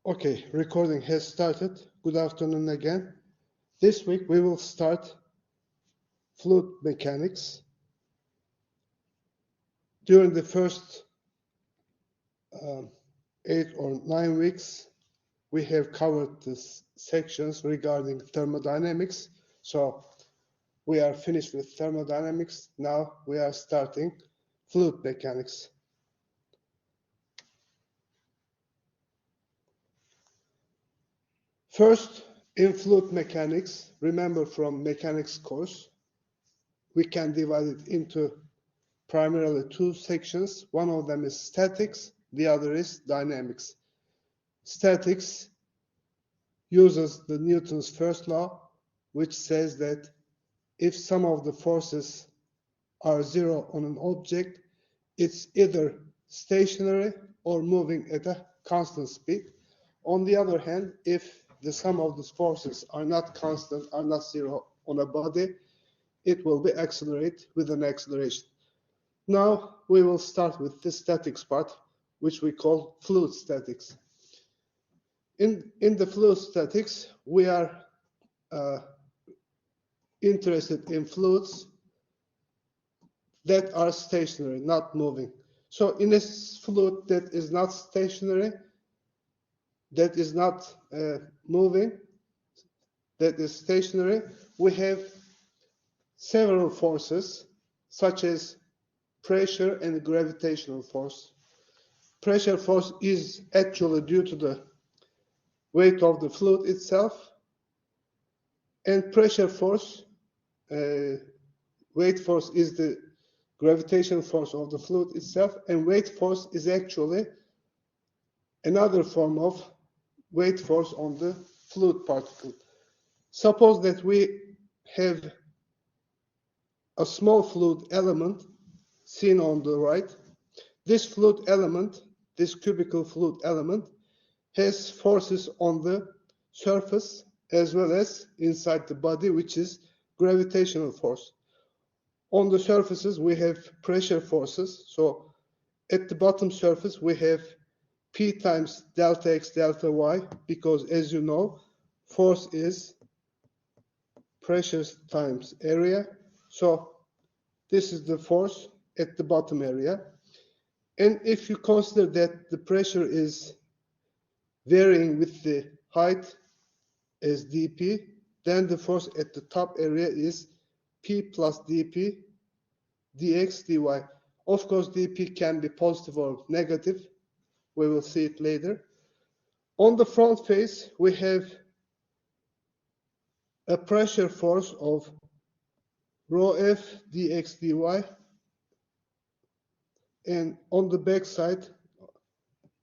Okay, recording has started. Good afternoon again. This week we will start fluid mechanics. During the first 8 or 9 weeks, we have covered these sections regarding thermodynamics. So we are finished with thermodynamics. Now we are starting fluid mechanics. First, in fluid mechanics, remember from mechanics course, we can divide it into primarily two sections. One of them is statics, the other is dynamics. Statics uses the Newton's first law, which says that if some of the forces are zero on an object, it's either stationary or moving at a constant speed. On the other hand, if the sum of the forces are not constant, are not zero on a body, it will be accelerate with an acceleration. Now we will start with the statics part, which we call fluid statics. In the fluid statics, we are interested in fluids that are stationary, not moving. So in a fluid that is not stationary, that is not moving, that is stationary, we have several forces, such as pressure and gravitational force. Pressure force is actually due to the weight of the fluid itself, and pressure force, weight force is the gravitational force of the fluid itself, and weight force is actually another form of weight force on the fluid particle. Suppose that we have a small fluid element seen on the right. This fluid element, this cubical fluid element, has forces on the surface as well as inside the body, which is gravitational force. On the surfaces, we have pressure forces. So at the bottom surface, we have P times delta X delta Y, because as you know, force is pressure times area. So this is the force at the bottom area. And if you consider that the pressure is varying with the height as dP, then the force at the top area is P plus dP dx dy. Of course, dP can be positive or negative. We will see it later. On the front face, we have a pressure force of rho f dx dy, and on the back side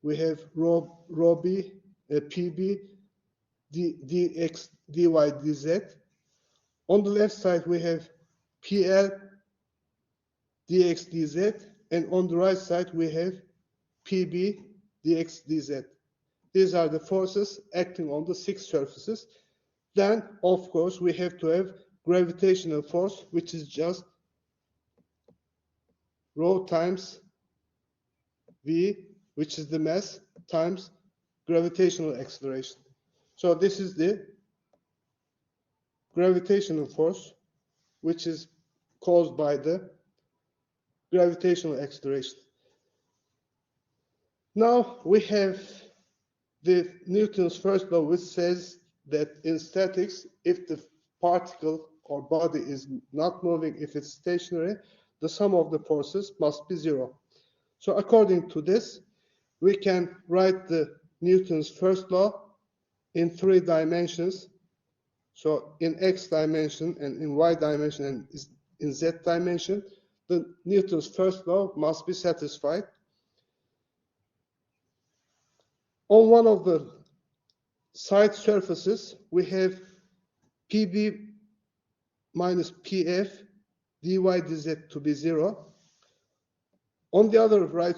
we have rho b pb dx dy dz. On the left side we have pl dx dz, and on the right side we have pb dx dz. These are the forces acting on the 6 surfaces. Then, of course, we have to have gravitational force, which is just rho times v, which is the mass, times gravitational acceleration. So this is the gravitational force, which is caused by the gravitational acceleration. Now we have the Newton's first law, which says that in statics, if the particle or body is not moving, if it's stationary, the sum of the forces must be zero. So according to this, we can write the Newton's first law in 3 dimensions. So in X dimension and in Y dimension and in Z dimension, the Newton's first law must be satisfied. On one of the side surfaces, we have PB minus PF dy dz to be 0. On the other right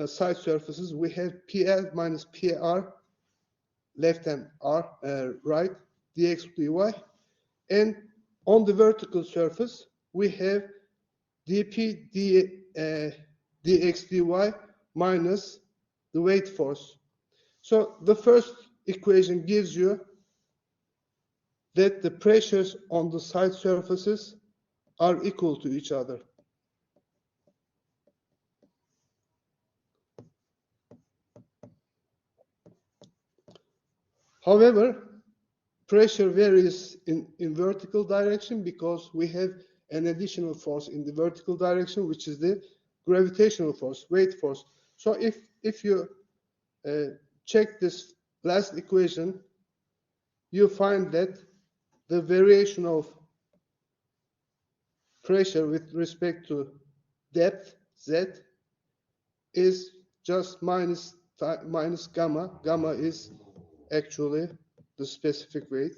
side surfaces, we have PL minus PR left and right dx dy. And on the vertical surface, we have dP dx dy minus the weight force. So the first equation gives you that the pressures on the side surfaces are equal to each other. However, pressure varies in vertical direction because we have an additional force in the vertical direction, which is the gravitational force, weight force. So if you check this last equation, you find that the variation of pressure with respect to depth, Z, is just minus gamma. Gamma is actually the specific weight.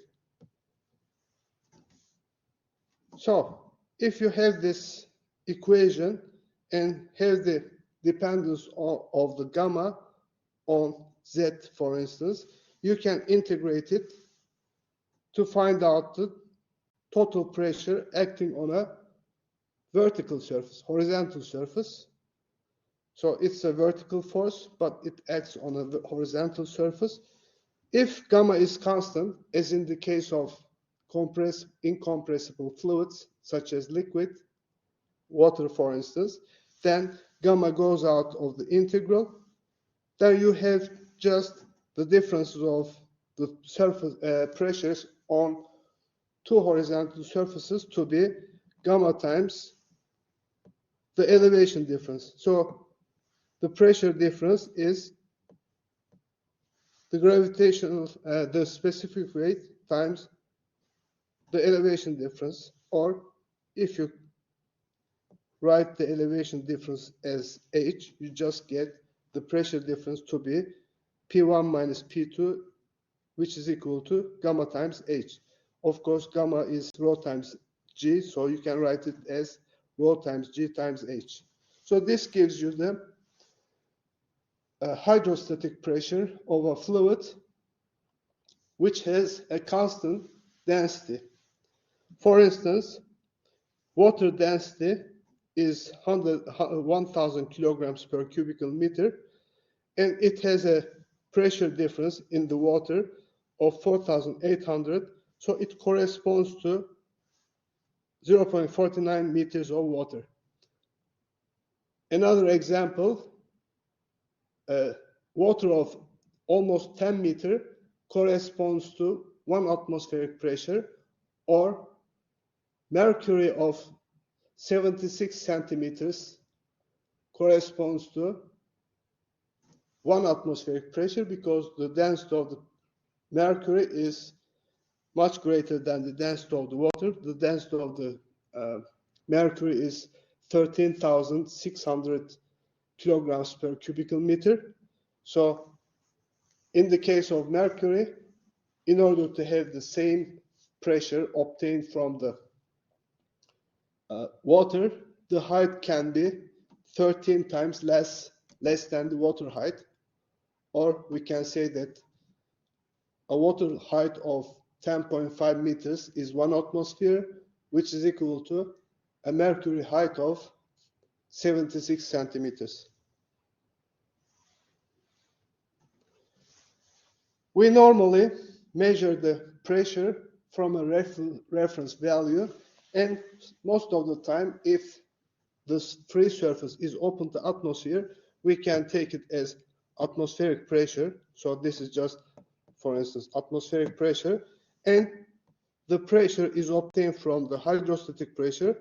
So if you have this equation and have the dependence of the gamma on Z, for instance, you can integrate it to find out the total pressure acting on a vertical surface, horizontal surface. So it's a vertical force, but it acts on a horizontal surface. If gamma is constant, as in the case of incompressible fluids, such as liquid, water for instance, then gamma goes out of the integral. Then you have just the differences of the surface pressures on two horizontal surfaces to be gamma times the elevation difference. So the pressure difference is the gravitational, the specific weight times the elevation difference, or if you write the elevation difference as h, you just get the pressure difference to be P1 minus P2, which is equal to gamma times h. Of course, gamma is rho times g, so you can write it as rho times g times h. So this gives you the hydrostatic pressure of a fluid which has a constant density. For instance, water density is 1,000 kilograms per cubic meter, and it has a pressure difference in the water of 4,800, so it corresponds to 0.49 meters of water. Another example, water of almost 10 meters corresponds to 1 atmospheric pressure, or mercury of 76 centimeters corresponds to 1 atmospheric pressure, because the density of the mercury is much greater than the density of the water. The density of the mercury is 13,600 kilograms per cubic meter. So in the case of mercury, in order to have the same pressure obtained from the water, the height can be 13 times less than the water height, or we can say that a water height of 10.5 meters is 1 atmosphere, which is equal to a mercury height of 76 centimeters. We normally measure the pressure from a reference value, and most of the time, if this free surface is open to atmosphere, we can take it as atmospheric pressure. So this is just, for instance, atmospheric pressure, and the pressure is obtained from the hydrostatic pressure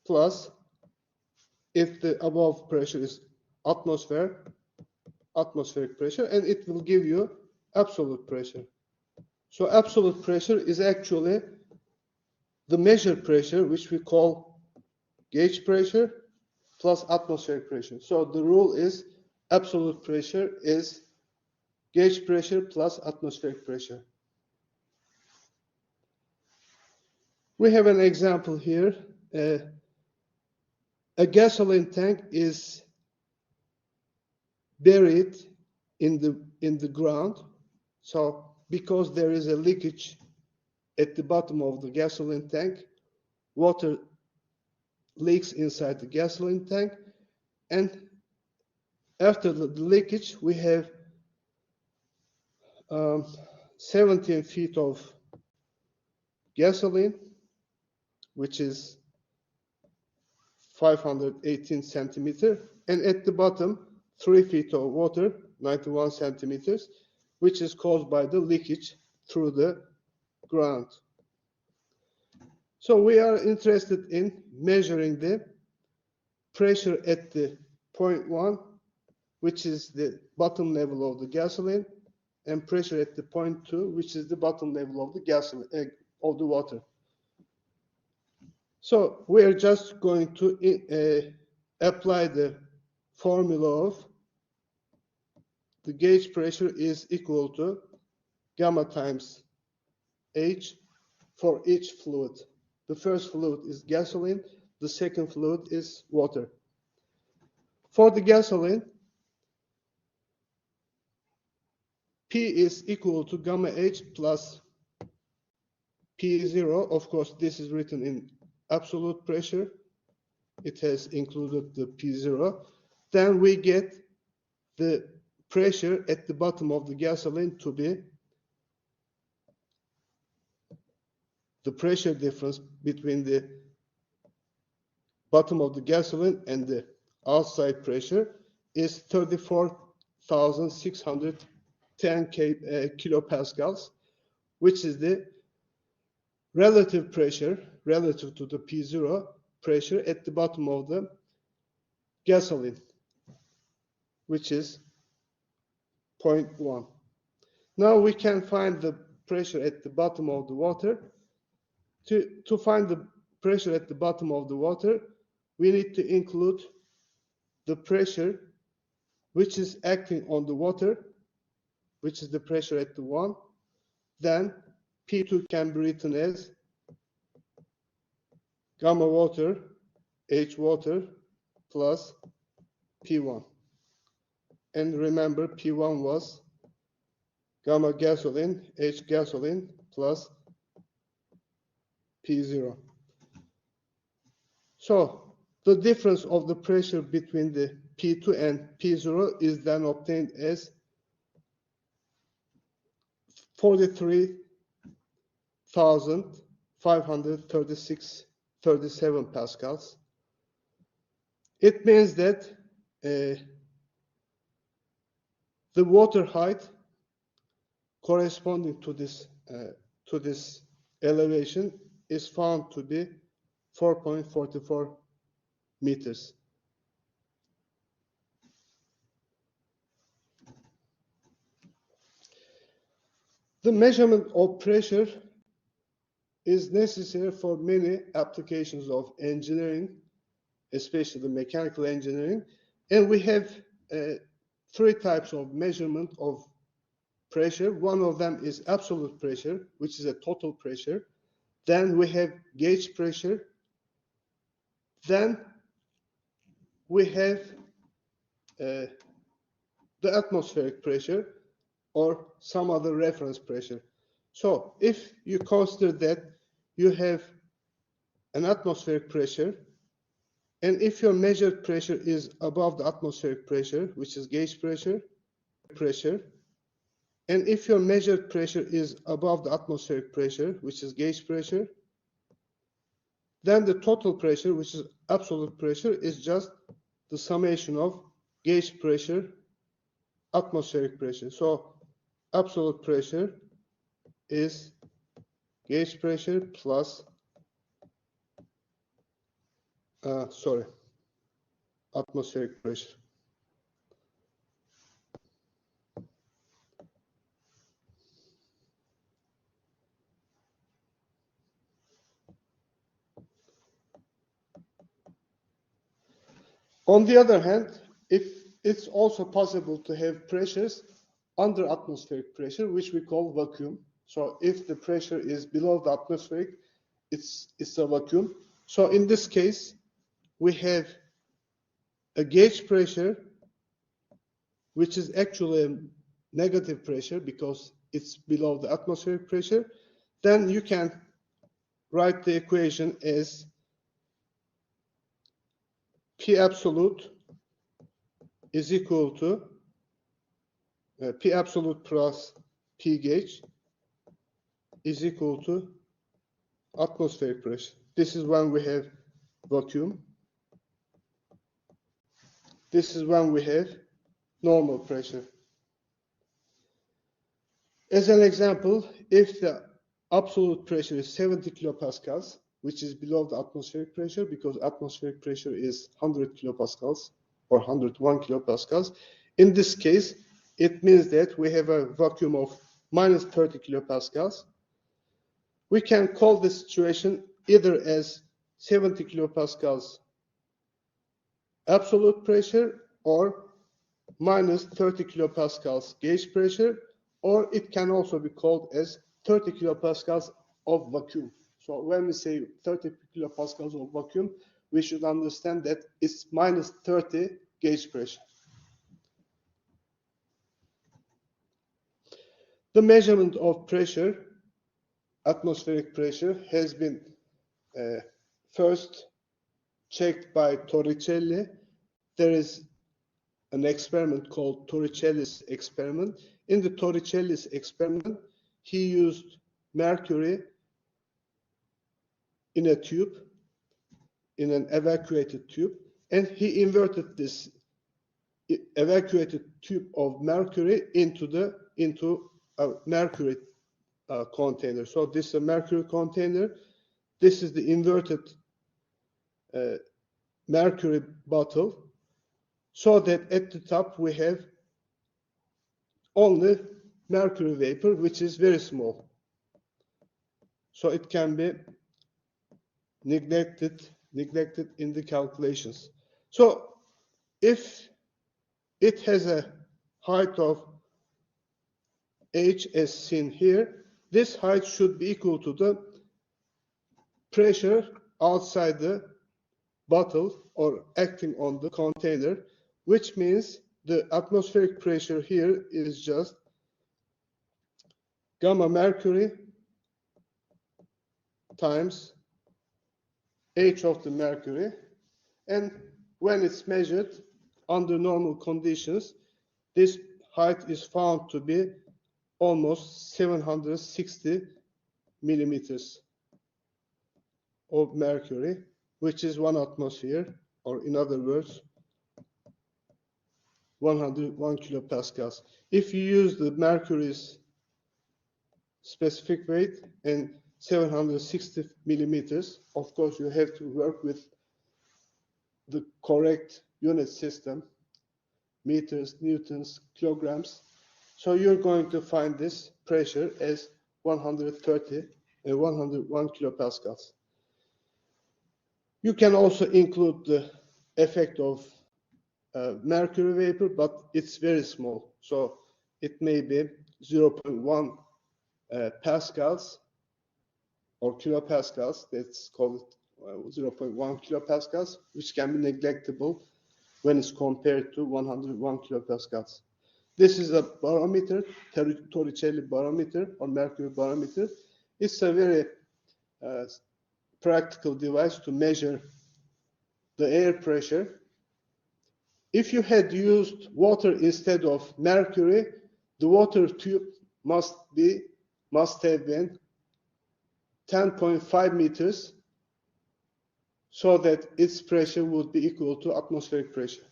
plus, if the above pressure is atmospheric pressure, and it will give you absolute pressure. So absolute pressure is actually the measured pressure, which we call gauge pressure, plus atmospheric pressure. So the rule is absolute pressure is gauge pressure plus atmospheric pressure. We have an example here. A gasoline tank is buried in the ground. So because there is a leakage at the bottom of the gasoline tank, water leaks inside the gasoline tank, and after the leakage, we have 17 feet of gasoline, which is 518 centimeter, and at the bottom 3 feet of water, 91 centimeters, which is caused by the leakage through the ground. So we are interested in measuring the pressure at the point 1, which is the bottom level of the gasoline, and pressure at the point 2, which is the bottom level of the gasoline of the water. So we are just going to apply the formula of the gauge pressure is equal to gamma times H for each fluid. The first fluid is gasoline, the second fluid is water. For the gasoline, P is equal to gamma H plus P0. Of course, this is written in absolute pressure. It has included the P0. Then we get the pressure at the bottom of the gasoline to be the pressure difference between the bottom of the gasoline and the outside pressure is 34,610 kilopascals, which is the relative pressure relative to the P0 pressure at the bottom of the gasoline, which is 0.1. Now we can find the pressure at the bottom of the water. To find the pressure at the bottom of the water, we need to include the pressure which is acting on the water, which is the pressure at the 1. Then P2 can be written as gamma water, H water plus P1. And remember, P1 was gamma gasoline, H gasoline plus P0. So the difference of the pressure between the P2 and P0 is then obtained as 43,537 pascals. It means that the water height corresponding to this elevation is found to be 4.44 meters. The measurement of pressure is necessary for many applications of engineering, especially mechanical engineering, and we have 3 types of measurement of pressure. One of them is absolute pressure, which is a total pressure. Then we have gauge pressure. Then we have the atmospheric pressure or some other reference pressure. So if you consider that you have an atmospheric pressure, and if your measured pressure is above the atmospheric pressure, which is gauge pressure, and if your measured pressure is above the atmospheric pressure, which is gauge pressure, then the total pressure, which is absolute pressure, is just the summation of gauge pressure, atmospheric pressure. So absolute pressure is gauge pressure plus atmospheric pressure. On the other hand, if it's also possible to have pressures under atmospheric pressure, which we call vacuum. So if the pressure is below the atmospheric, it's a vacuum. So in this case, we have a gauge pressure, which is actually a negative pressure because it's below the atmospheric pressure. Then you can write the equation as P absolute is equal to P absolute plus P gauge is equal to atmospheric pressure. This is when we have vacuum. This is when we have normal pressure. As an example, if the absolute pressure is 70 kilopascals, which is below the atmospheric pressure, because atmospheric pressure is 100 kilopascals or 101 kilopascals. In this case, it means that we have a vacuum of minus 30 kilopascals. We can call this situation either as 70 kilopascals absolute pressure or minus 30 kilopascals gauge pressure, or it can also be called as 30 kilopascals of vacuum. So when we say 30 kilopascals of vacuum, we should understand that it's minus 30 gauge pressure. The measurement of pressure, atmospheric pressure, has been first checked by Torricelli. There is an experiment called Torricelli's experiment. In the Torricelli's experiment, he used mercury in a tube, in an evacuated tube, and he inverted this evacuated tube of mercury into a mercury container. So this is a mercury container. This is the inverted mercury bottle, so that at the top we have only mercury vapor, which is very small. So it can be neglected in the calculations. So if it has a height of h as seen here, this height should be equal to the pressure outside the bottle or acting on the container, which means the atmospheric pressure here is just gamma mercury times h of the mercury, and when it's measured under normal conditions, this height is found to be almost 760 millimeters of mercury, which is 1 atmosphere, or in other words, 101 kilopascals. If you use the mercury's specific weight and 760 millimeters, of course you have to work with the correct unit system, meters, newtons, kilograms. So you're going to find this pressure as 130 and 101 kilopascals. You can also include the effect of mercury vapor, but it's very small. So it may be 0.1 pascals or kilopascals. Let's call it 0.1 kilopascals, which can be neglectable when it's compared to 101 kilopascals. This is a barometer, Torricelli barometer or mercury barometer. It's a very practical device to measure the air pressure. If you had used water instead of mercury, the water tube must have been 10.5 meters, so that its pressure would be equal to atmospheric pressure.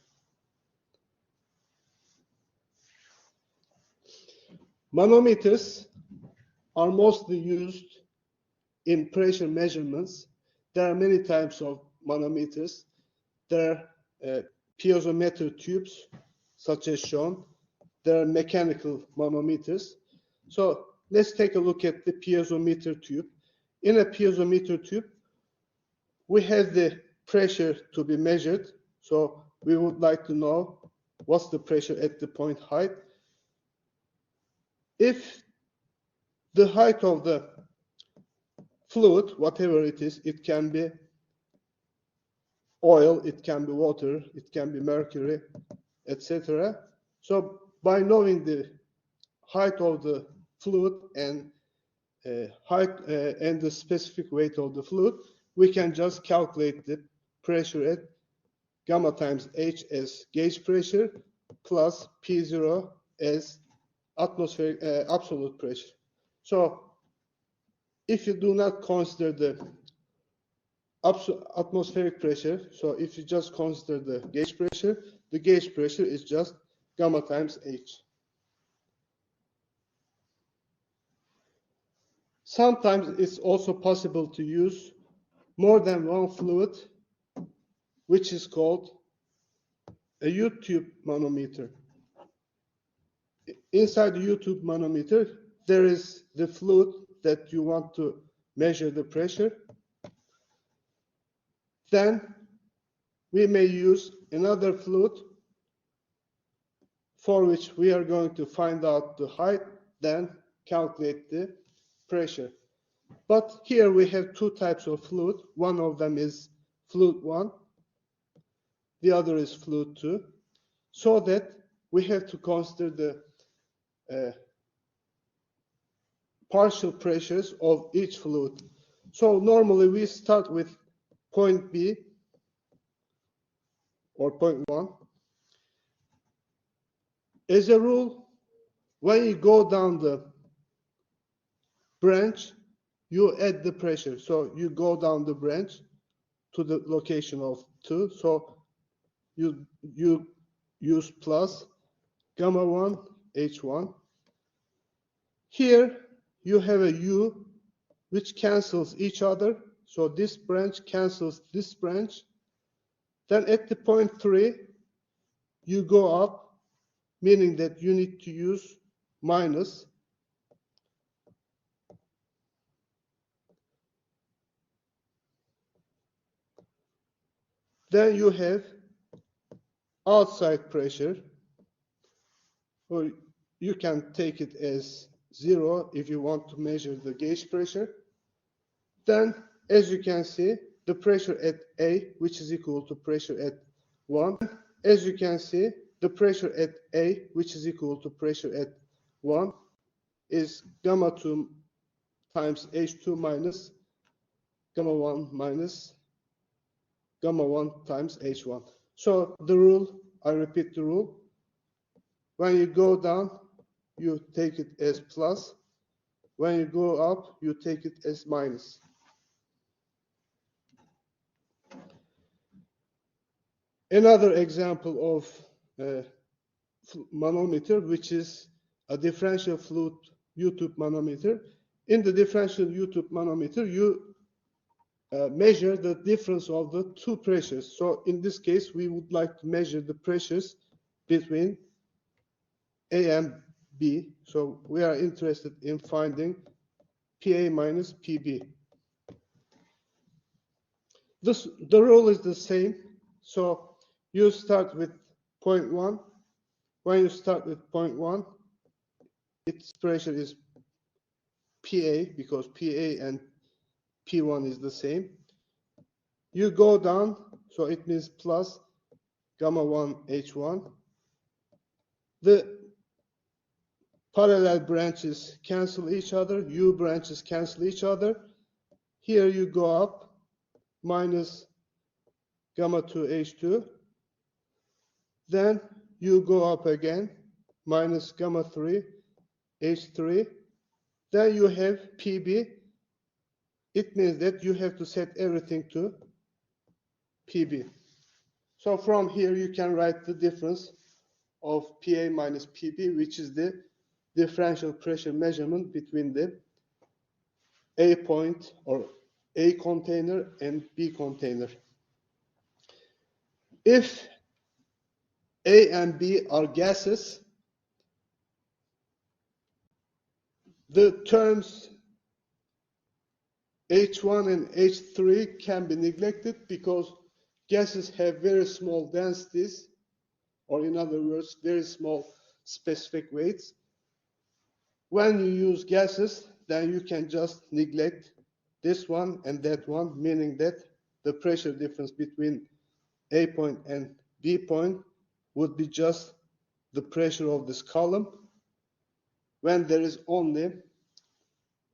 Manometers are mostly used in pressure measurements. There are many types of manometers. There are piezometer tubes, such as shown. There are mechanical manometers. So let's take a look at the piezometer tube. In a piezometer tube, we have the pressure to be measured. So we would like to know what's the pressure at the point height. If the height of the fluid, whatever it is, it can be oil, it can be water, it can be mercury, etc. So by knowing the height of the fluid and the specific weight of the fluid, we can just calculate the pressure at gamma times h as gauge pressure plus P0 as atmospheric absolute pressure. So if you do not consider the atmospheric pressure, so if you just consider the gauge pressure is just gamma times H. Sometimes it's also possible to use more than one fluid, which is called a U-tube manometer. Inside the U-tube manometer, there is the fluid that you want to measure the pressure. Then we may use another fluid for which we are going to find out the height, then calculate the pressure. But here we have two types of fluid. One of them is fluid 1, the other is fluid 2, so that we have to consider the partial pressures of each fluid. So normally we start with point B or point 1. As a rule, when you go down the branch, you add the pressure. So you go down the branch to the location of 2. So you use plus gamma 1 H1. Here you have a U which cancels each other. So this branch cancels this branch. Then at the point 3, you go up, meaning that you need to use minus. Then you have outside pressure, or you can take it as 0 if you want to measure the gauge pressure. Then, as you can see, the pressure at A, which is equal to pressure at 1. As you can see, the pressure at A, which is equal to pressure at 1, is gamma 2 times H2 minus gamma 1 minus gamma 1 times H1. So the rule, I repeat the rule, when you go down, you take it as plus. When you go up, you take it as minus. Another example of manometer, which is a differential fluid U-tube manometer. In the differential U-tube manometer, you measure the difference of the two pressures. So in this case, we would like to measure the pressures between A and B. So we are interested in finding PA minus PB. The rule is the same. So you start with point 1. When you start with point 1, its pressure is PA because PA and P1 is the same. You go down, so it means plus gamma 1 H1. The parallel branches cancel each other, U branches cancel each other. Here you go up, minus gamma 2 H2. Then you go up again, minus gamma 3 H3. Then you have PB. It means that you have to set everything to PB. So from here you can write the difference of PA minus PB, which is the differential pressure measurement between the A point or A container and B container. If A and B are gases, the terms H1 and H3 can be neglected because gases have very small densities, or in other words, very small specific weights. When you use gases, then you can just neglect this one and that one, meaning that the pressure difference between A point and B point would be just the pressure of this column when there is only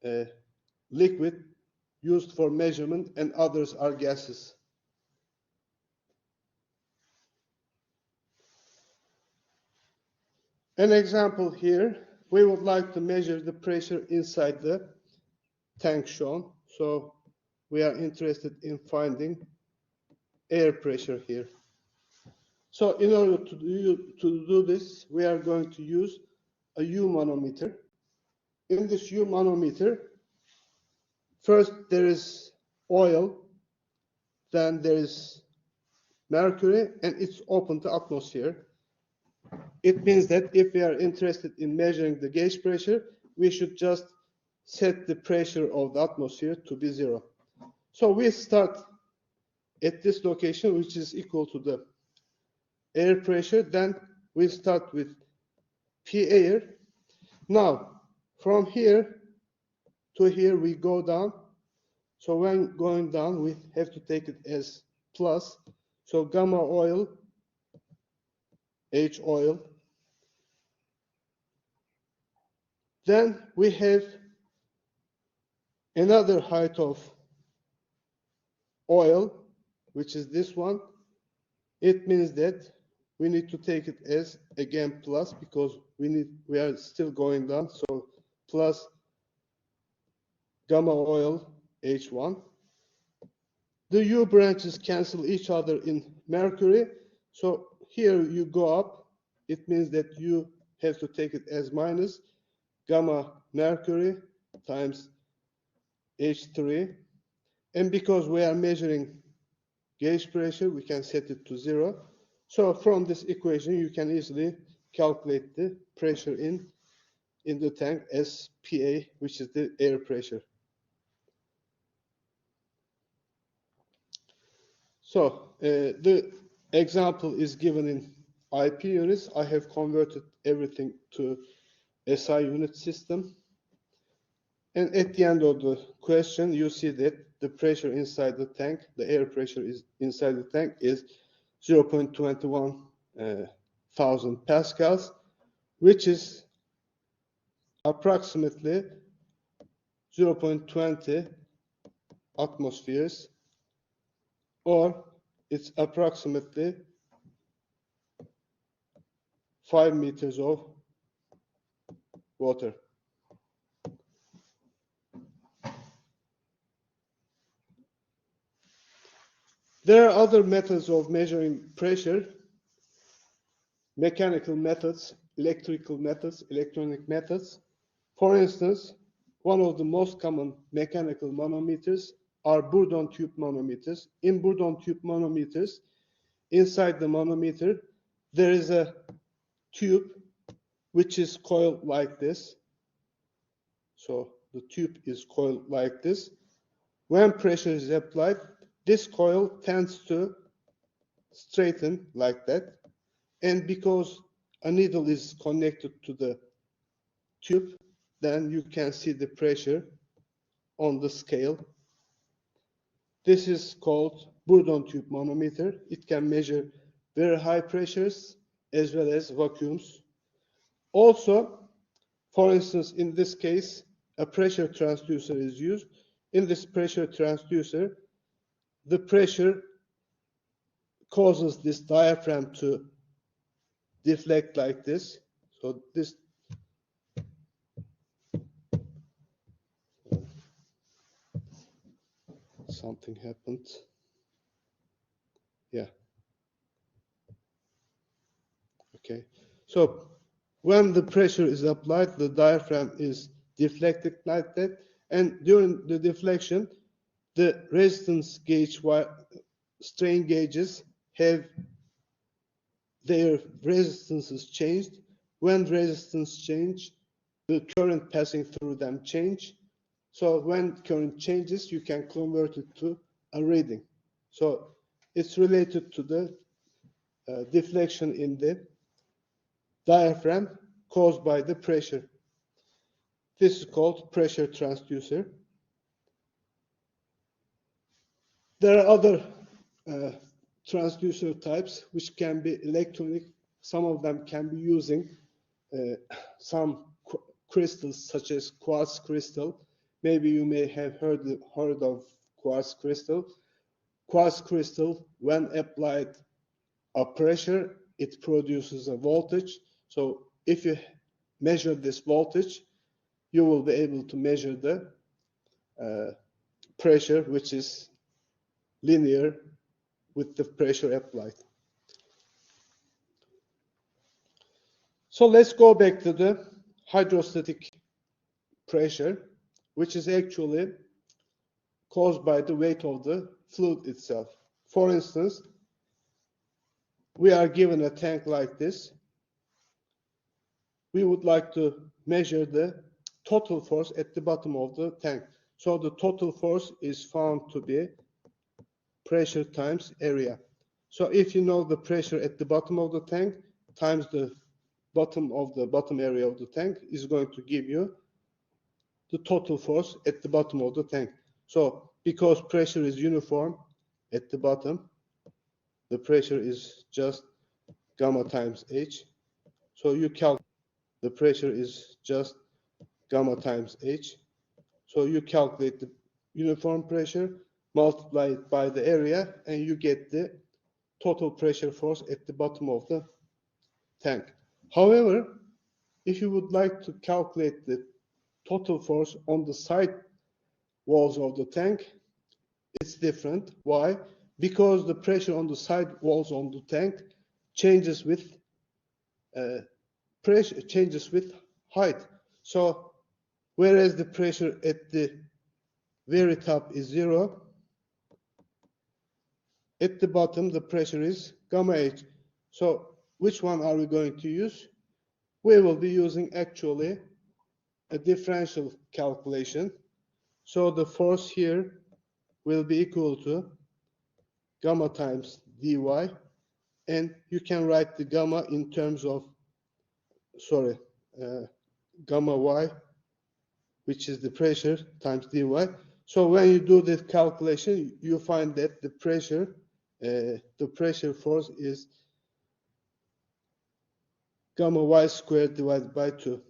a liquid used for measurement and others are gases. An example here, we would like to measure the pressure inside the tank shown. So we are interested in finding air pressure here. So in order to do this, we are going to use a U manometer. In this U manometer, first there is oil, then there is mercury, and it's open to atmosphere. It means that if we are interested in measuring the gauge pressure, we should just set the pressure of the atmosphere to be 0. So we start at this location, which is equal to the air pressure. Then we start with P air. Now, from here to here, we go down. So when going down, we have to take it as plus. So gamma oil, H oil. Then we have another height of oil, which is this one. It means that we need to take it as again plus, because we are still going down. So plus gamma oil H1. The U branches cancel each other in mercury. So here you go up. It means that you have to take it as minus gamma mercury times H3. And because we are measuring gauge pressure, we can set it to 0. So from this equation, you can easily calculate the pressure in the tank as PA, which is the air pressure. So the example is given in IP units. I have converted everything to SI unit system. And at the end of the question, you see that the pressure inside the tank, the air pressure is inside the tank is 0.21 thousand pascals, which is approximately 0.20 atmospheres, or it's approximately 5 meters of water. There are other methods of measuring pressure: mechanical methods, electrical methods, electronic methods. For instance, one of the most common mechanical manometers are Bourdon tube manometers. In Bourdon tube manometers, inside the manometer, there is a tube which is coiled like this. So the tube is coiled like this. When pressure is applied, this coil tends to straighten like that. And because a needle is connected to the tube, then you can see the pressure on the scale. This is called Bourdon tube manometer. It can measure very high pressures as well as vacuums. Also, for instance, in this case, a pressure transducer is used. In this pressure transducer, the pressure causes this diaphragm to deflect like this. So this something happened. Yeah. Okay. So when the pressure is applied, the diaphragm is deflected like that, and during the deflection, the resistance gauge strain gauges have their resistances changed. When resistance change, the current passing through them change. So when current changes, you can convert it to a reading. So it's related to the deflection in the diaphragm caused by the pressure. This is called pressure transducer. There are other transducer types which can be electronic. Some of them can be using some crystals such as quartz crystal. Maybe you may have heard of quartz crystal. Quartz crystal, when applied a pressure, it produces a voltage. So if you measure this voltage, you will be able to measure the pressure, which is linear with the pressure applied. So let's go back to the hydrostatic pressure, which is actually caused by the weight of the fluid itself. For instance, we are given a tank like this. We would like to measure the total force at the bottom of the tank. So the total force is found to be pressure times area. So if you know the pressure at the bottom of the tank times the bottom of the bottom area of the tank is going to give you the total force at the bottom of the tank. So because pressure is uniform at the bottom, the pressure is just gamma times H. So you calculate the pressure is just gamma times H. So you calculate the uniform pressure, multiply it by the area, and you get the total pressure force at the bottom of the tank. However, if you would like to calculate the total force on the side walls of the tank, it's different. Why? Because the pressure on the side walls on the tank changes with height. So whereas the pressure at the very top is 0, at the bottom the pressure is gamma H. So which one are we going to use? We will be using actually a differential calculation. So the force here will be equal to gamma times dy, and you can write the gamma in terms of gamma y, which is the pressure times dy. So when you do this calculation, you find that the pressure force is gamma y squared divided by 2.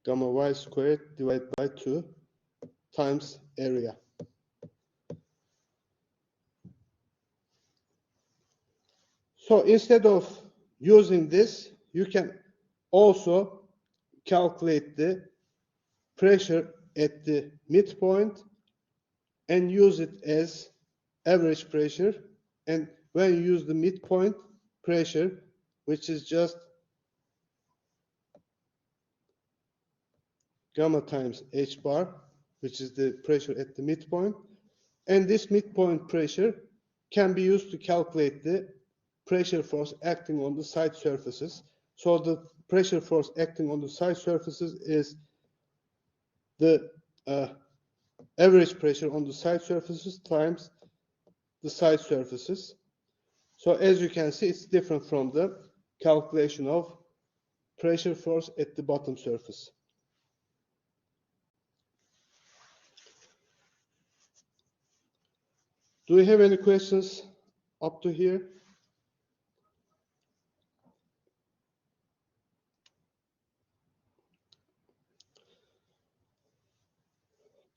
Gamma y squared divided by 2 times area. So instead of using this, you can also calculate the pressure at the midpoint and use it as average pressure. And when you use the midpoint pressure, which is just gamma times H bar, which is the pressure at the midpoint, and this midpoint pressure can be used to calculate the pressure force acting on the side surfaces. So the pressure force acting on the side surfaces is the average pressure on the side surfaces times the side surfaces. So as you can see, it's different from the calculation of pressure force at the bottom surface. Do you have any questions up to here?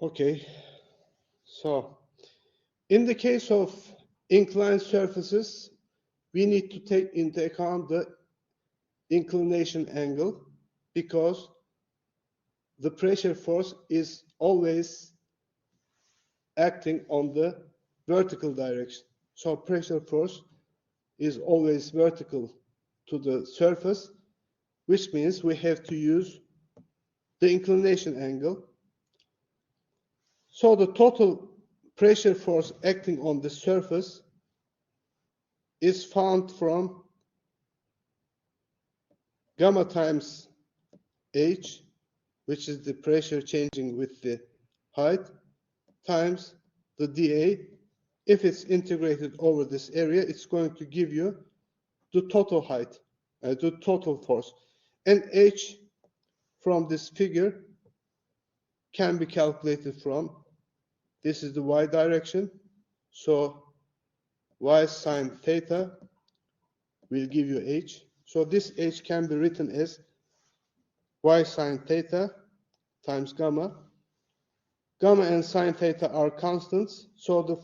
Okay, so in the case of inclined surfaces, we need to take into account the inclination angle because the pressure force is always acting on the vertical direction. So pressure force is always vertical to the surface, which means we have to use the inclination angle. So the total pressure force acting on the surface is found from gamma times H, which is the pressure changing with the height, times the dA. If it's integrated over this area, it's going to give you the total height, the total force. And H from this figure can be calculated from, this is the y direction, so y sine theta will give you H. So this H can be written as y sine theta times gamma. Gamma and sine theta are constants, so the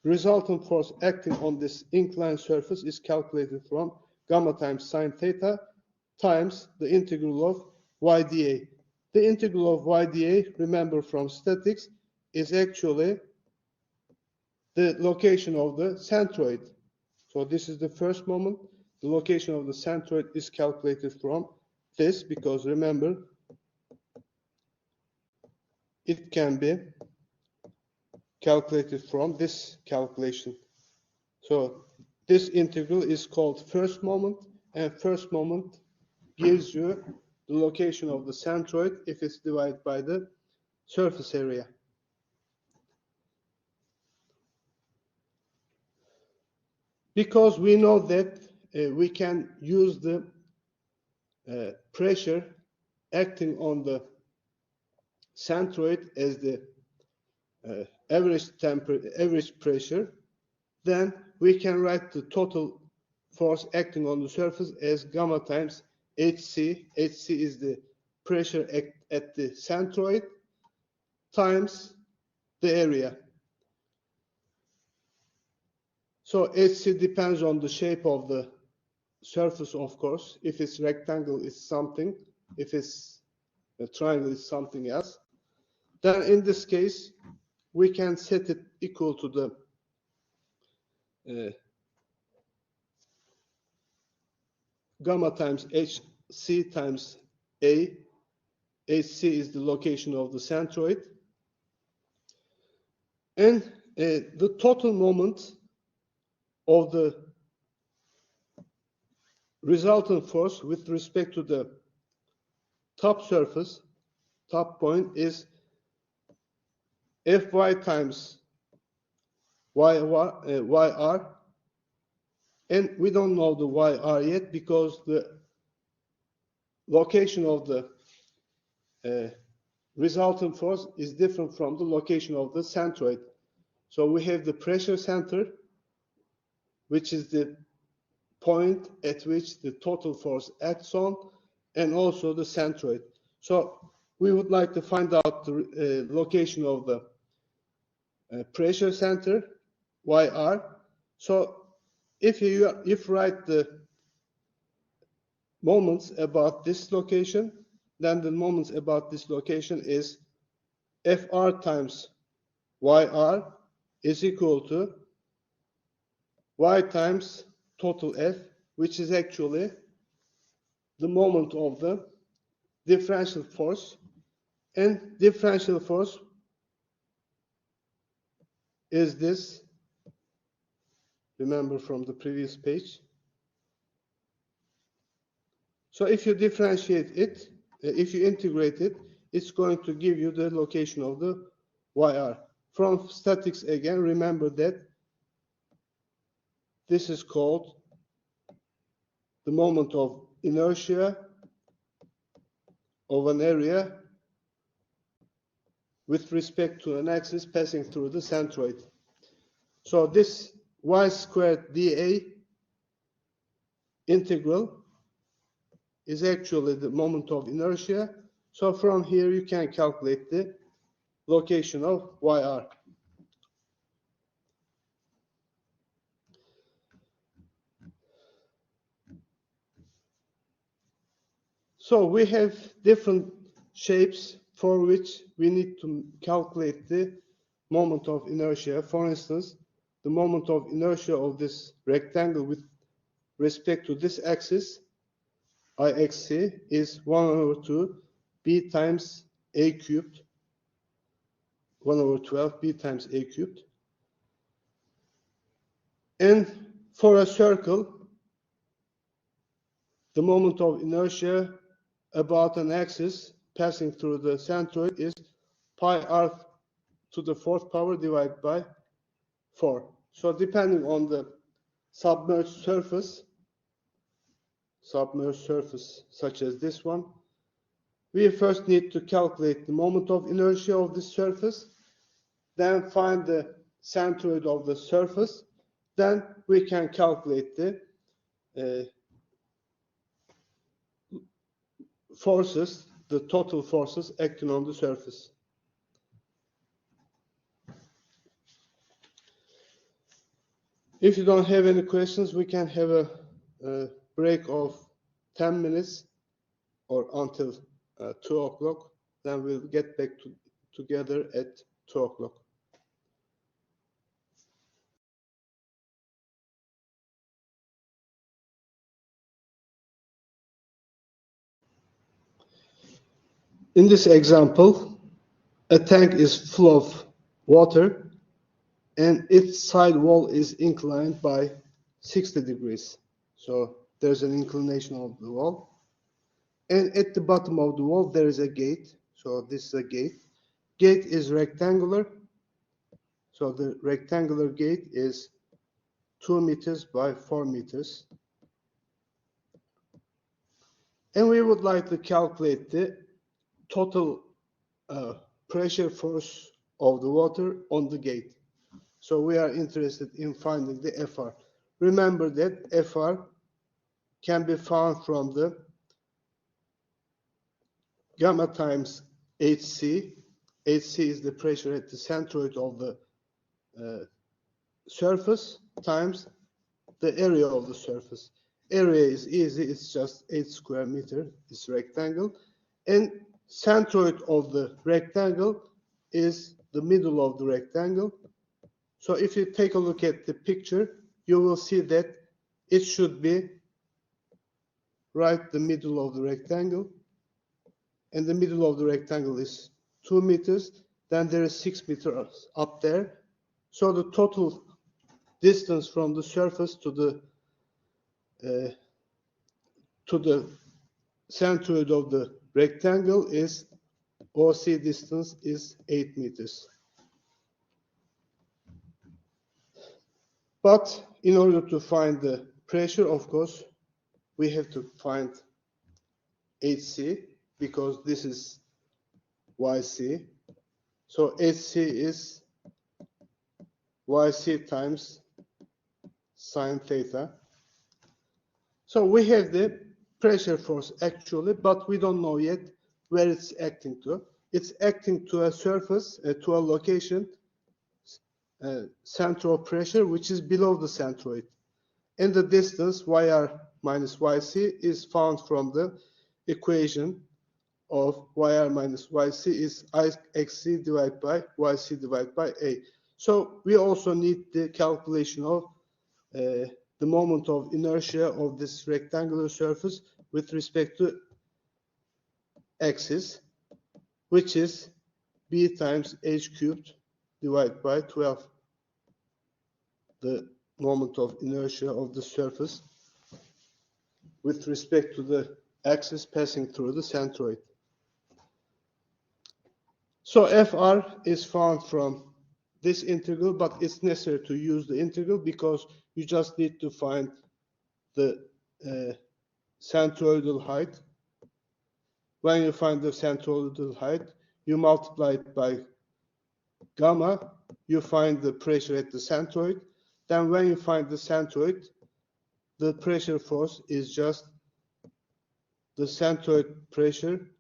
resultant force acting on this inclined surface is calculated from gamma times sine theta times the integral of y dA. The integral of y dA, remember from statics, is actually the location of the centroid. So this is the first moment. The location of the centroid is calculated from this, because remember, it can be calculated from this calculation. So this integral is called first moment, and first moment gives you the location of the centroid if it's divided by the surface area. Because we know that we can use the pressure acting on the centroid as the average pressure, then we can write the total force acting on the surface as gamma times Hc. Hc is the pressure at the centroid times the area. So Hc depends on the shape of the surface, of course. If it's rectangle, it's something. If it's a triangle, it's something else. Then in this case, we can set it equal to the gamma times Hc times A. Hc is the location of the centroid. And the total moment of the resultant force with respect to the top surface, top point, is Fy times yr, and we don't know the yr yet because the location of the resultant force is different from the location of the centroid. So we have the pressure center, which is the point at which the total force acts on, and also the centroid. So we would like to find out the location of the pressure center, yr. So if you write the moments about this location, then the moments about this location is Fr times yr is equal to y times total F, which is actually the moment of the differential force. And differential force is this, remember from the previous page. So if you differentiate it, if you integrate it, it's going to give you the location of the yr. From statics again, remember that this is called the moment of inertia of an area with respect to an axis passing through the centroid. So this y squared dA integral is actually the moment of inertia. So from here you can calculate the location of yr. So we have different shapes for which we need to calculate the moment of inertia. For instance, the moment of inertia of this rectangle with respect to this axis, IXC, is 1/2 b times a cubed, 1/12 b times a cubed. And for a circle, the moment of inertia about an axis passing through the centroid is pi r to the fourth power divided by 4. So depending on the submerged surface such as this one, we first need to calculate the moment of inertia of this surface, then find the centroid of the surface, then we can calculate the forces, the total forces acting on the surface. If you don't have any questions, we can have a break of 10 minutes or until 2 o'clock. Then we'll get back together at 2 o'clock. In this example, a tank is full of water and its side wall is inclined by 60 degrees. So there's an inclination of the wall. And at the bottom of the wall, there is a gate. So this is a gate. Gate is rectangular. So the rectangular gate is 2 meters by 4 meters. And we would like to calculate the total pressure force of the water on the gate. So we are interested in finding the FR. Remember that FR can be found from the gamma times HC. HC is the pressure at the centroid of the surface times the area of the surface. Area is easy, it's just 8 square meter, it's rectangle. And centroid of the rectangle is the middle of the rectangle. So if you take a look at the picture, you will see that it should be right the middle of the rectangle. And the middle of the rectangle is 2 meters. Then there is 6 meters up there. So the total distance from the surface to the centroid of the rectangle is OC distance is 8 meters. But in order to find the pressure, of course, we have to find HC because this is YC. So HC is YC times sine theta. So we have the pressure force actually, but we don't know yet where it's acting to. It's acting to a surface, to a location, center of pressure, which is below the centroid. And the distance, YR minus YC, is found from the equation of YR minus YC is XC divided by YC divided by A. So we also need the calculation of the moment of inertia of this rectangular surface with respect to axis, which is B times H cubed divided by 12. The moment of inertia of the surface with respect to the axis passing through the centroid. So FR is found from this integral, but it's necessary to use the integral because you just need to find the centroidal height. When you find the centroidal height, you multiply it by gamma, you find the pressure at the centroid. Then when you find the centroid, the pressure force is just the centroid pressure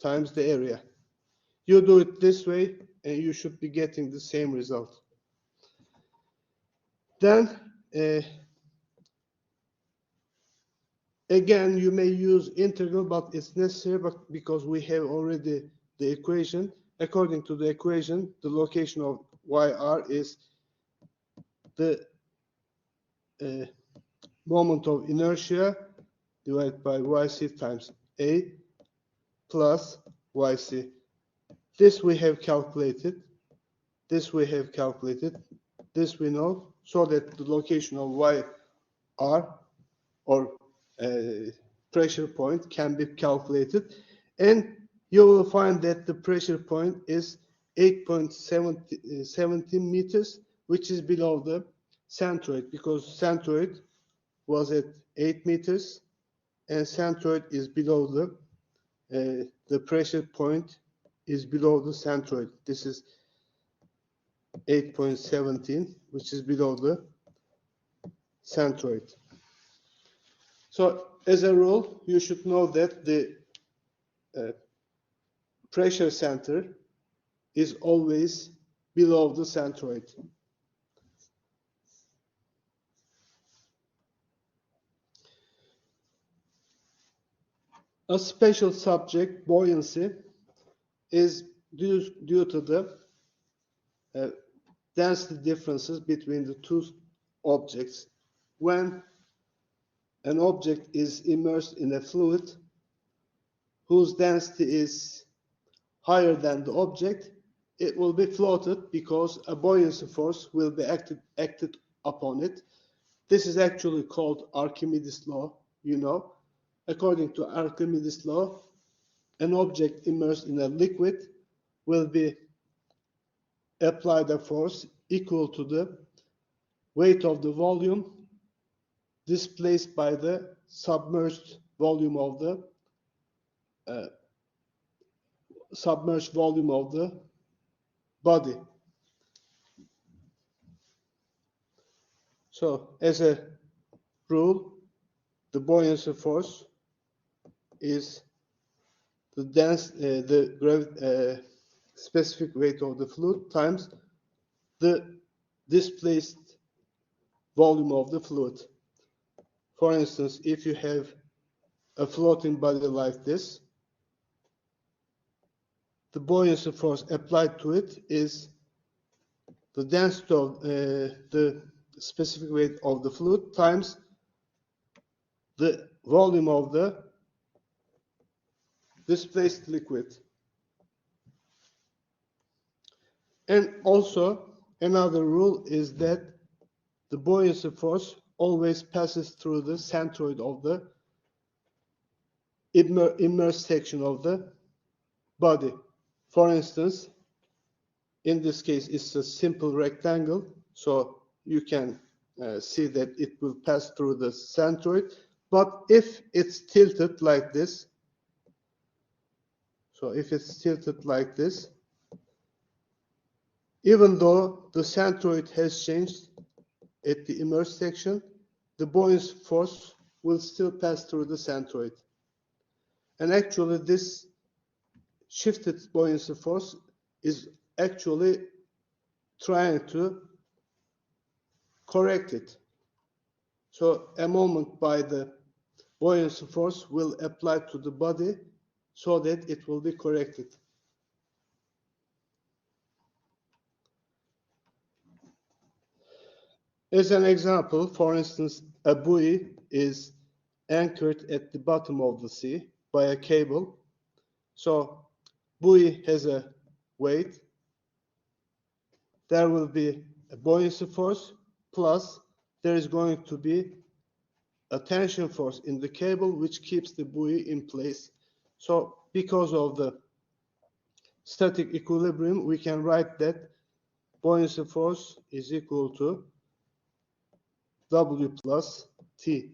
times the area. You do it this way, and you should be getting the same result. Then, again, you may use integral, but it's necessary because we have already the equation. According to the equation, the location of YR is the moment of inertia divided by YC times A plus YC. This we have calculated. This we have calculated. This we know, so that the location of YR or pressure point can be calculated. And you will find that the pressure point is 8.17 meters, which is below the centroid, because centroid was at 8 meters and centroid is below the pressure point is below the centroid. This is 8.17, which is below the centroid. So as a rule, you should know that the pressure center is always below the centroid. A special subject, buoyancy, is due to the density differences between the two objects. When an object is immersed in a fluid whose density is higher than the object, it will be floated because a buoyancy force will be acted upon it. This is actually called Archimedes' law, you know. According to Archimedes' law, an object immersed in a liquid will be applied a force equal to the weight of the volume displaced by the submerged volume of the body. So, as a rule, the buoyancy force is the specific weight of the fluid times the displaced volume of the fluid. For instance, if you have a floating body like this, the buoyancy force applied to it is the density of the specific weight of the fluid times the volume of the displaced liquid. And also, another rule is that the buoyancy force always passes through the centroid of the immersed section of the body. For instance, in this case, it's a simple rectangle, so you can see that it will pass through the centroid. But if it's tilted like this, even though the centroid has changed at the immersed section, the buoyancy force will still pass through the centroid. And actually, this shifted buoyancy force is actually trying to correct it. So a moment by the buoyancy force will apply to the body so that it will be corrected. As an example, for instance, a buoy is anchored at the bottom of the sea by a cable. So buoy has a weight. There will be a buoyancy force, plus there is going to be a tension force in the cable which keeps the buoy in place. So because of the static equilibrium, we can write that buoyancy force is equal to W plus T.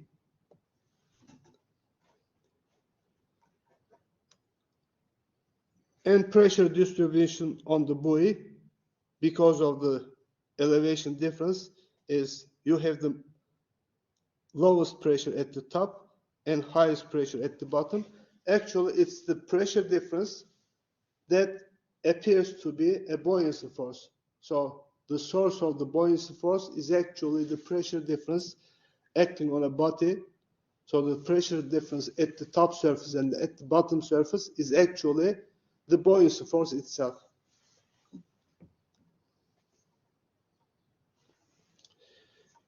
And pressure distribution on the buoy, because of the elevation difference, is you have the lowest pressure at the top and highest pressure at the bottom. Actually, it's the pressure difference that appears to be a buoyancy force. So the source of the buoyancy force is actually the pressure difference acting on a body. So the pressure difference at the top surface and at the bottom surface is actually the buoyancy force itself.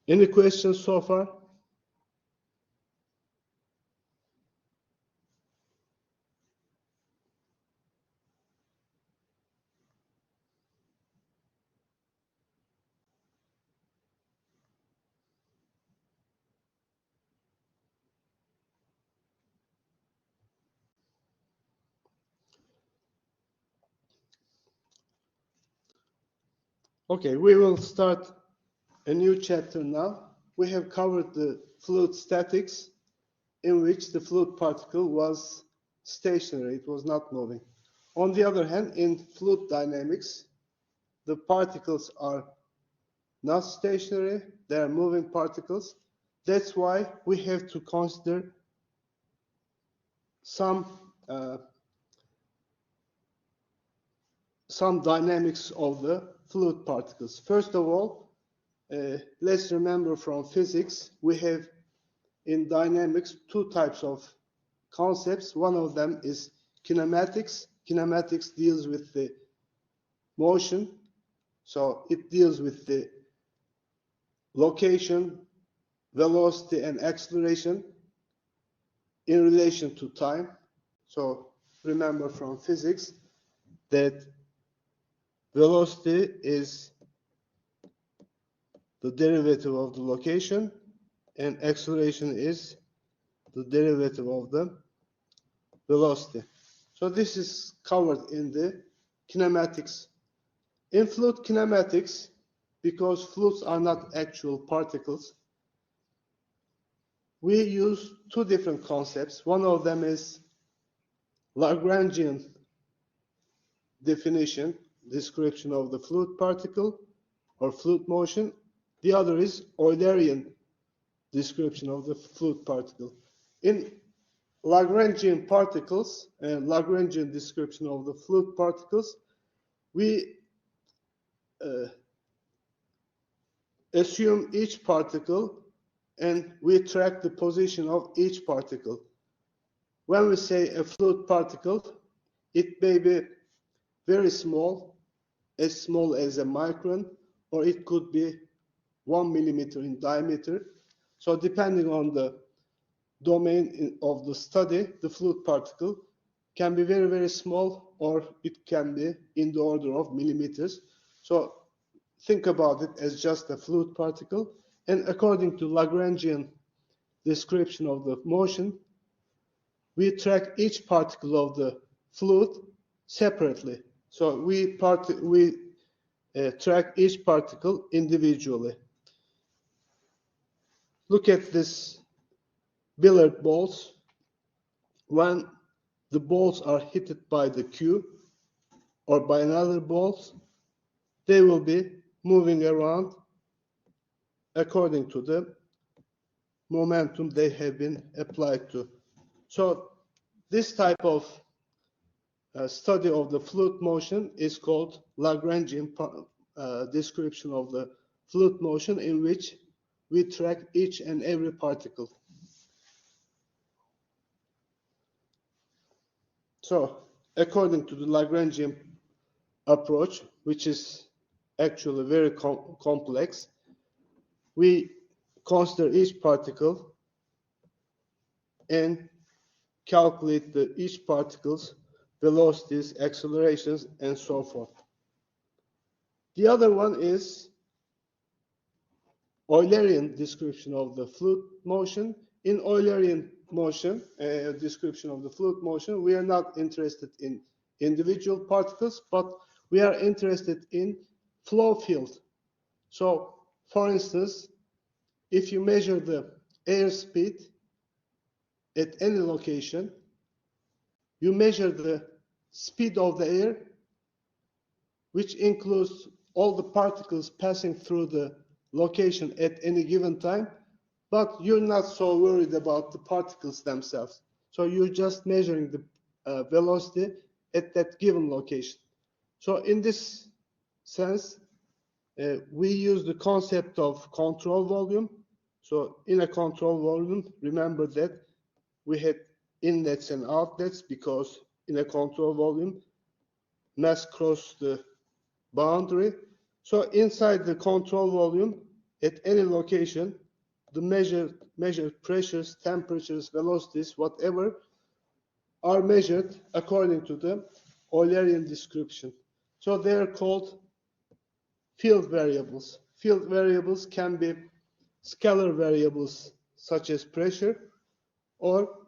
Any questions so far? Okay, we will start a new chapter now. We have covered the fluid statics, in which the fluid particle was stationary, it was not moving. On the other hand, in fluid dynamics, the particles are not stationary, they are moving particles. That's why we have to consider some dynamics of the fluid particles. First of all, let's remember from physics, we have in dynamics two types of concepts. One of them is kinematics. Kinematics deals with the motion, so it deals with the location, velocity, and acceleration in relation to time. So remember from physics that velocity is the derivative of the location and acceleration is the derivative of the velocity. So this is covered in the kinematics. In fluid kinematics, because fluids are not actual particles, we use two different concepts. One of them is Lagrangian definition, description of the fluid particle or fluid motion. The other is Eulerian description of the fluid particle. In Lagrangian particles and Lagrangian description of the fluid particles, we assume each particle and we track the position of each particle. When we say a fluid particle, it may be very small as a micron, or it could be 1 millimeter in diameter. So depending on the domain of the study, the fluid particle can be very, very small, or it can be in the order of millimeters. So think about it as just a fluid particle. And according to Lagrangian description of the motion, we track each particle of the fluid separately. So we track each particle individually. Look at this billiard balls. When the balls are hit by the cue or by another balls, they will be moving around according to the momentum they have been applied to. So this type of study of the fluid motion is called Lagrangian description of the fluid motion, in which we track each and every particle. So according to the Lagrangian approach, which is actually very complex, we consider each particle and calculate each particle's velocities, accelerations, and so forth. The other one is Eulerian description of the fluid motion. In Eulerian motion, description of the fluid motion, we are not interested in individual particles, but we are interested in flow field. So, for instance, if you measure the airspeed at any location, you measure the speed of the air, which includes all the particles passing through the location at any given time, but you're not so worried about the particles themselves. So you're just measuring the velocity at that given location. So in this sense, we use the concept of control volume. So in a control volume, remember that we had inlets and outlets, because in a control volume, mass crosses the boundary. So inside the control volume, at any location, the measured pressures, temperatures, velocities, whatever, are measured according to the Eulerian description. So they are called field variables. Field variables can be scalar variables such as pressure, or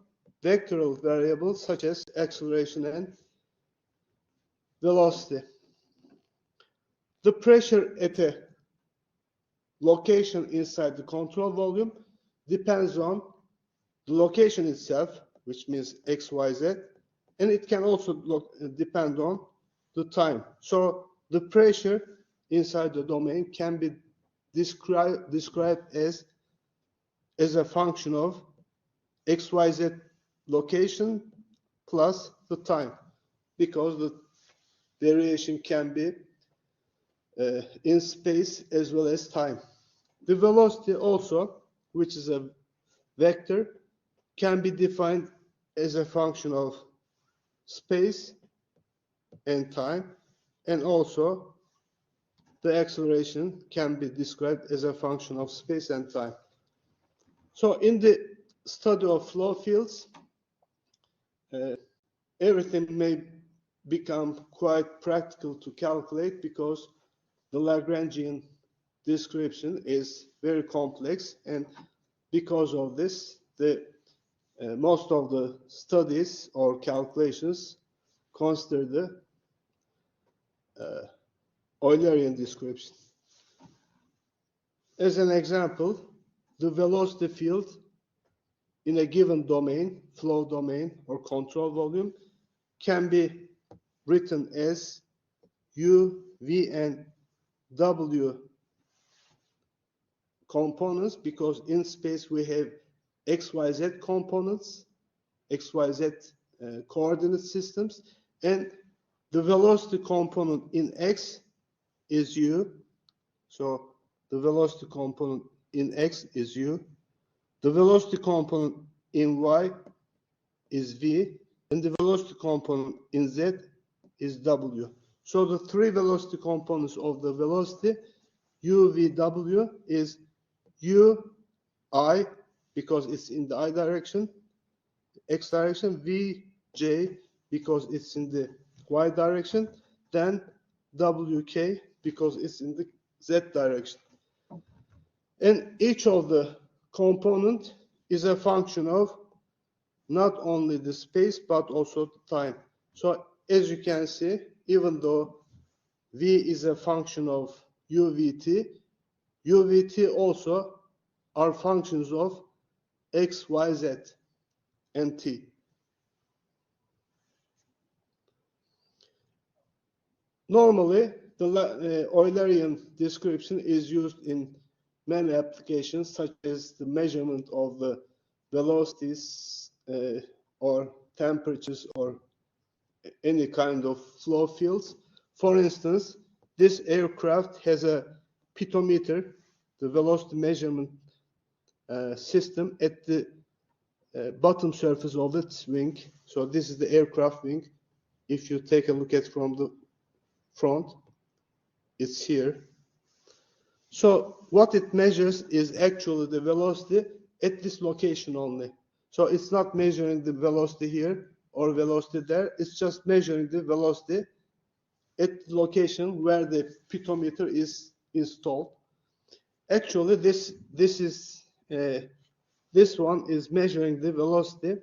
vectoral variables such as acceleration and velocity. The pressure at a location inside the control volume depends on the location itself, which means X, Y, Z, and it can also depend on the time. So the pressure inside the domain can be described as a function of X, Y, Z location plus the time, because the variation can be in space as well as time. The velocity also, which is a vector, can be defined as a function of space and time, and also the acceleration can be described as a function of space and time. So in the study of flow fields, everything may become quite practical to calculate because the Lagrangian description is very complex, and because of this, most of the studies or calculations consider the Eulerian description. As an example, the velocity field in a given domain, flow domain or control volume, can be written as U, V, and W components, because in space we have X, Y, Z components, X, Y, Z coordinate systems, and the velocity component in X is U. So the velocity component in X is U. The velocity component in Y is V, and the velocity component in Z is W. So the three velocity components of the velocity, U, V, W, is U, I, because it's in the I direction, X direction, V, J, because it's in the Y direction, then W, K, because it's in the Z direction. And each of the component is a function of not only the space but also the time. So as you can see, even though V is a function of UVT, UVT also are functions of X, Y, Z, and T. Normally, the Eulerian description is used in many applications, such as the measurement of the velocities or temperatures or any kind of flow fields. For instance, this aircraft has a pitot-meter, the velocity measurement system at the bottom surface of its wing. So this is the aircraft wing. If you take a look at from the front, it's here. So what it measures is actually the velocity at this location only. So it's not measuring the velocity here or velocity there. It's just measuring the velocity at the location where the pitot-meter is installed. Actually, this one is measuring the velocity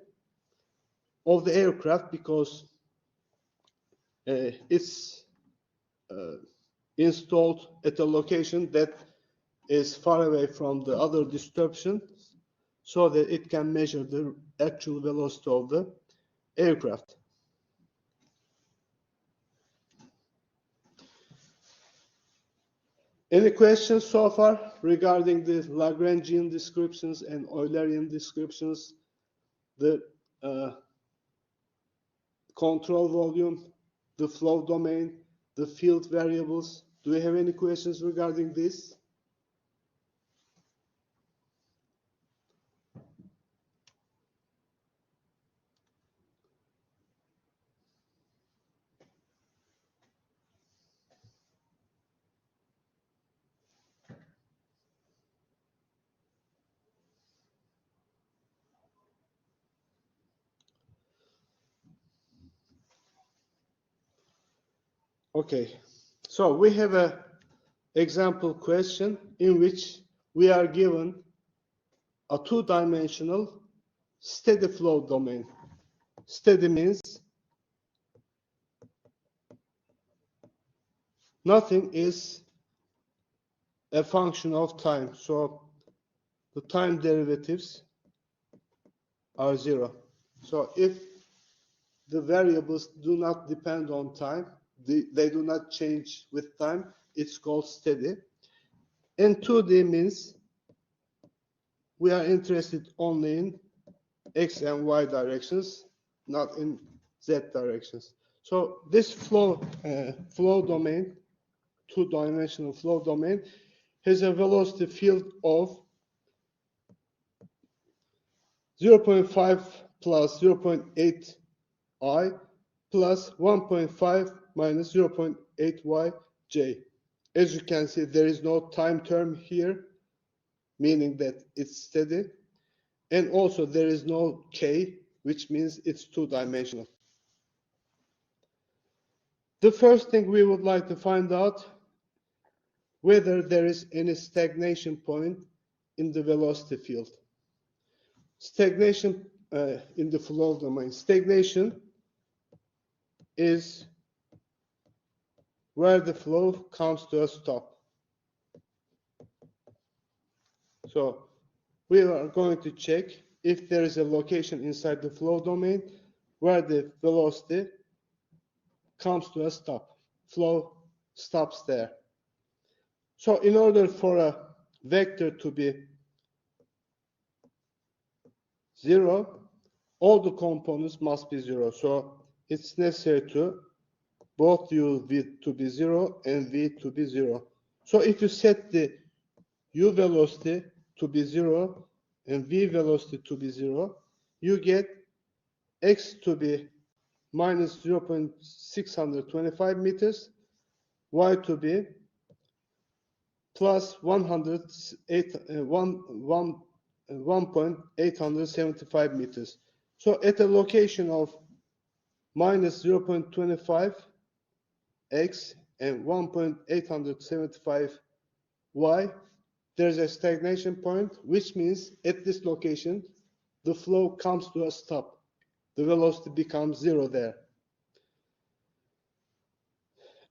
of the aircraft because it's installed at a location that is far away from the other disturbations, so that it can measure the actual velocity of the aircraft. Any questions so far regarding the Lagrangian descriptions and Eulerian descriptions, the control volume, the flow domain, the field variables? Do you have any questions regarding this? Okay, so we have an example question in which we are given a two-dimensional steady flow domain. Steady means nothing is a function of time, so the time derivatives are zero. So if the variables do not depend on time, they do not change with time, it's called steady. And 2D means we are interested only in X and Y directions, not in Z directions. So this flow domain, two-dimensional flow domain, has a velocity field of 0.5 plus 0.8I plus 1.5 minus 0.8yj. As you can see, there is no time term here, meaning that it's steady. And also there is no k, which means it's two-dimensional. The first thing we would like to find out whether there is any stagnation point in the velocity field. Stagnation in the flow domain. Stagnation is where the flow comes to a stop. So we are going to check if there is a location inside the flow domain where the velocity comes to a stop. Flow stops there. So in order for a vector to be 0, all the components must be 0. So it's necessary to both u to be 0 and v to be 0. So if you set the u velocity to be 0 and v velocity to be 0, you get x to be minus 0.625 meters, y to be plus 1.875 meters. So at a location of minus 0.25 x and 1.875 y, there's a stagnation point, which means at this location, the flow comes to a stop. The velocity becomes 0 there.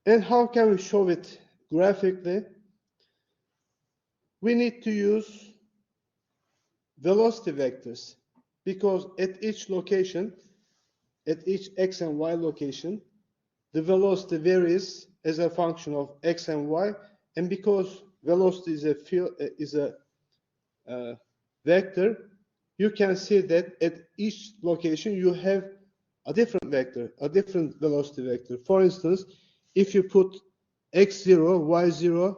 And how can we show it graphically? We need to use velocity vectors, because at each location, at each x and y location, the velocity varies as a function of x and y, and because velocity is a vector, you can see that at each location you have a different vector, a different velocity vector. For instance, if you put x0, y0,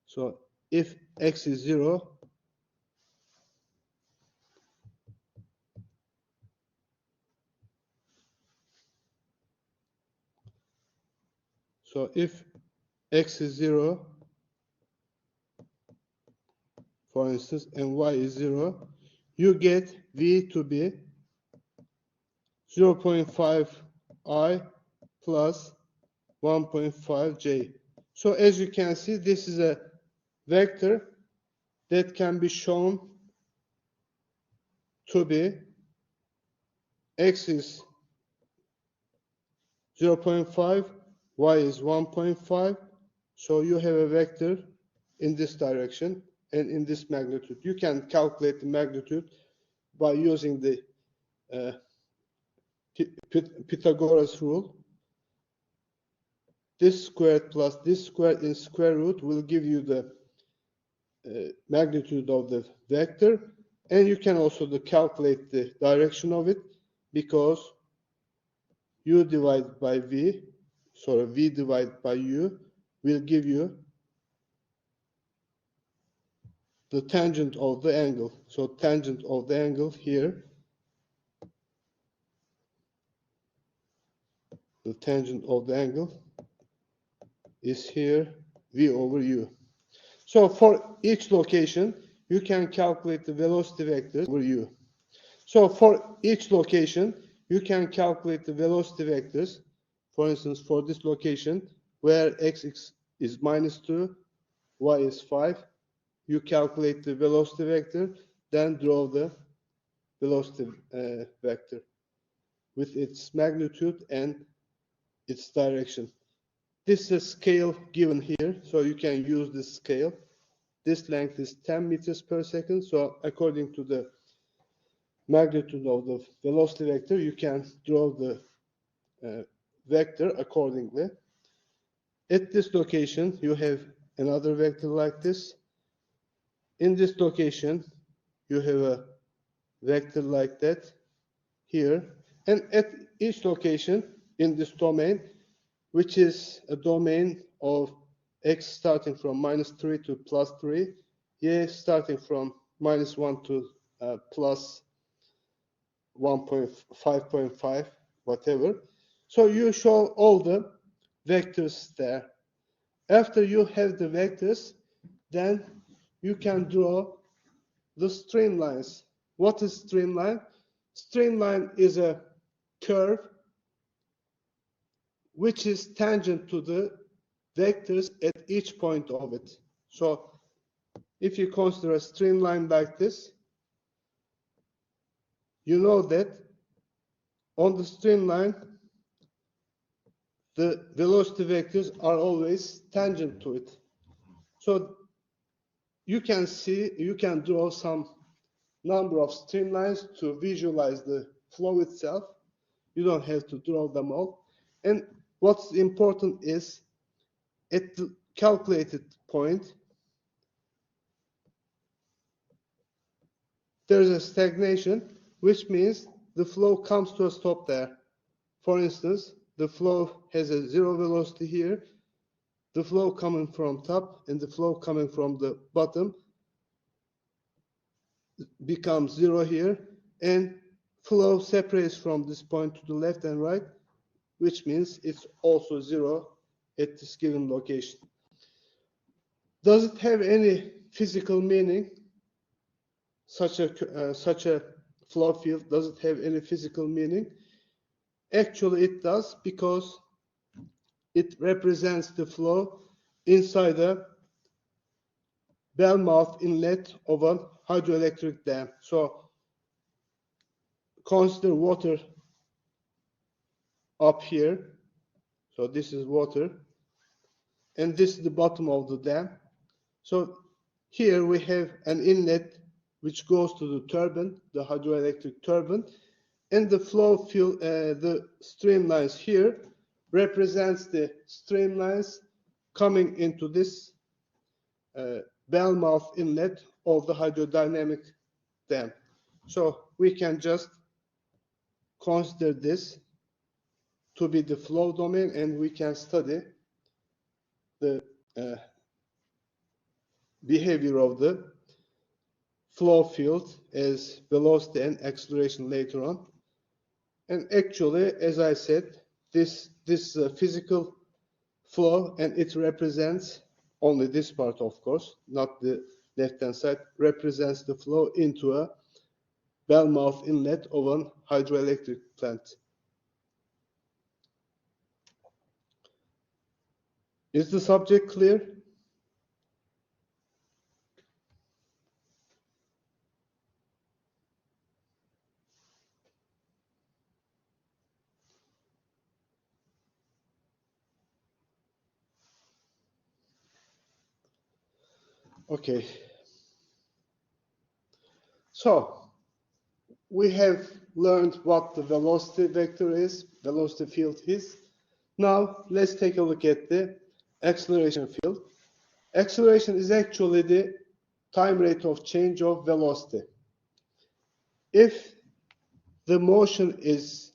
so if x is 0, so if x is 0, for instance, and y is 0, you get v to be 0.5I plus 1.5j. So as you can see, this is a vector that can be shown to be x is 0.5, y is 1.5. So you have a vector in this direction and in this magnitude. You can calculate the magnitude by using the Pythagoras rule. This squared plus this squared in square root will give you the magnitude of the vector, and you can also calculate the direction of it, because u divided by v, sorry, v divided by u will give you the tangent of the angle. So tangent of the angle here, the tangent of the angle is here, v over u. So for each location, you can calculate the velocity vectors over u. So for each location, you can calculate the velocity vectors. For instance, for this location, where x is minus 2, y is 5, you calculate the velocity vector, then draw the velocity vector with its magnitude and its direction. This is a scale given here, so you can use this scale. This length is 10 meters per second, so according to the magnitude of the velocity vector, you can draw the vector accordingly. At this location, you have another vector like this. In this location, you have a vector like that here. And at each location in this domain, which is a domain of x starting from minus 3 to plus 3, y starting from minus 1 to plus 1.5.5, whatever. So you show all the vectors there. After you have the vectors, then you can draw the streamlines. What is streamline? Streamline is a curve which is tangent to the vectors at each point of it. So if you consider a streamline like this, you know that on the streamline, the velocity vectors are always tangent to it. So you can see, you can draw some number of streamlines to visualize the flow itself. You don't have to draw them all. And what's important is at the calculated point, there's a stagnation, which means the flow comes to a stop there. For instance, the flow has a zero velocity here, the flow coming from top and the flow coming from the bottom becomes zero here, and flow separates from this point to the left and right, which means it's also zero at this given location. Does it have any physical meaning? Such a flow field, does it have any physical meaning? Actually, it does, because it represents the flow inside a bell mouth inlet of a hydroelectric dam. So consider water up here. So this is water, and this is the bottom of the dam. So here we have an inlet which goes to the turbine, the hydroelectric turbine, and the flow field, the streamlines here represents the streamlines coming into this bell mouth inlet of the hydrodynamic dam. So we can just consider this to be the flow domain, and we can study the behavior of the flow field as velocity and acceleration later on. And actually, as I said, this is a physical flow, and it represents only this part, of course, not the left-hand side, represents the flow into a bell mouth inlet of an hydroelectric plant. Is the subject clear? Okay. So we have learned what the velocity vector is, velocity field is. Now let's take a look at the acceleration field. Acceleration is actually the time rate of change of velocity. If the motion is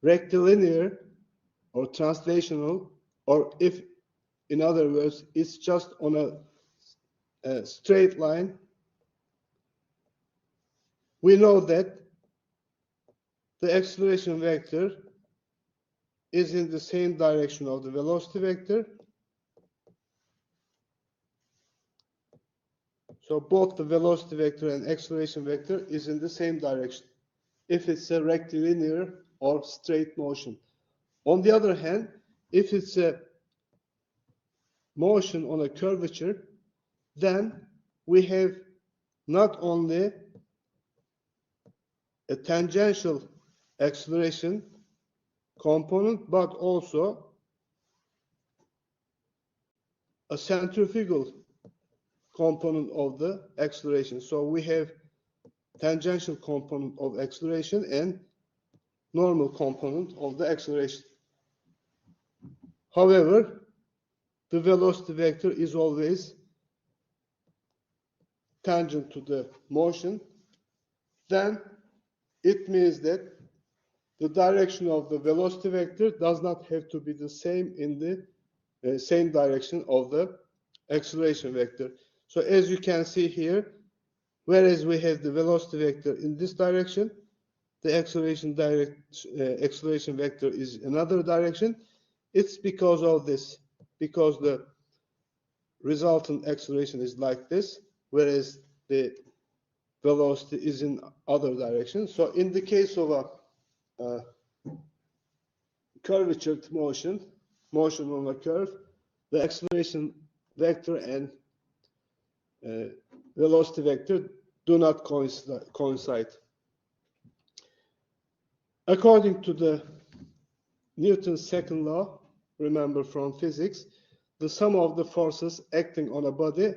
rectilinear or translational, or if, in other words, it's just on a straight line, we know that the acceleration vector is in the same direction of the velocity vector. So both the velocity vector and acceleration vector is in the same direction if it's a rectilinear or straight motion. On the other hand, if it's a motion on a curvature, then we have not only a tangential acceleration component, but also a centrifugal component of the acceleration. So we have tangential component of acceleration and normal component of the acceleration. However, the velocity vector is always tangent to the motion. Then it means that the direction of the velocity vector does not have to be the same in the same direction of the acceleration vector. So as you can see here, whereas we have the velocity vector in this direction, the acceleration vector is another direction. It's because of this, because the resultant acceleration is like this, whereas the velocity is in other direction. So in the case of a curvature motion on a curve, the acceleration vector and velocity vector do not coincide. According to the Newton's second law, remember from physics, the sum of the forces acting on a body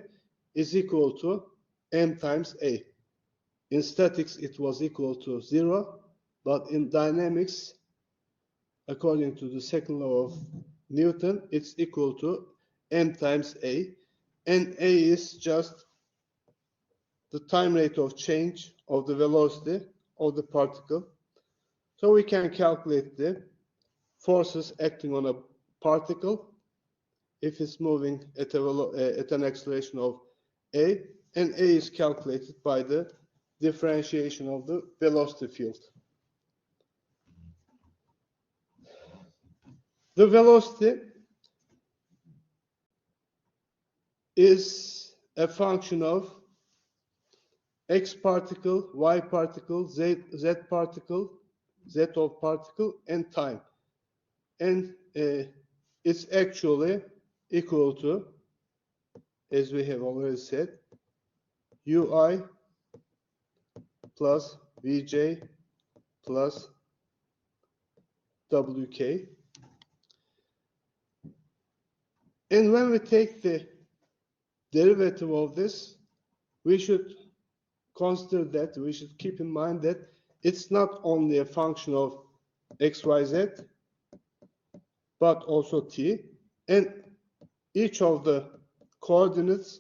is equal to m times a. In statics, it was equal to 0, but in dynamics, according to the second law of Newton, it's equal to m times a, and a is just the time rate of change of the velocity of the particle. So we can calculate the forces acting on a particle if it's moving at an acceleration of a, and a is calculated by the differentiation of the velocity field. The velocity is a function of x particle, y particle, z particle, z of particle, and time. And it's actually equal to, as we have already said, ui plus vj plus wk. And when we take the derivative of this, we should consider that, we should keep in mind that it's not only a function of x, y, z, but also t, and each of the coordinates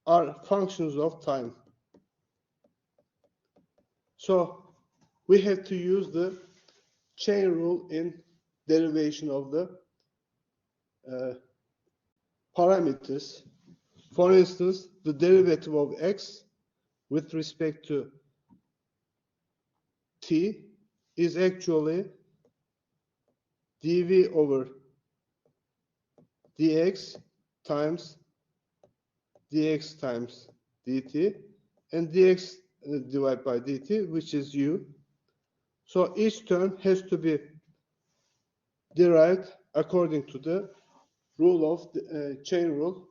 are functions of time. So we have to use the chain rule in derivation of the parameters. For instance, the derivative of x with respect to t is actually dv over dx times dt, and dx divided by dt, which is u. So each term has to be derived according to the rule of the chain rule.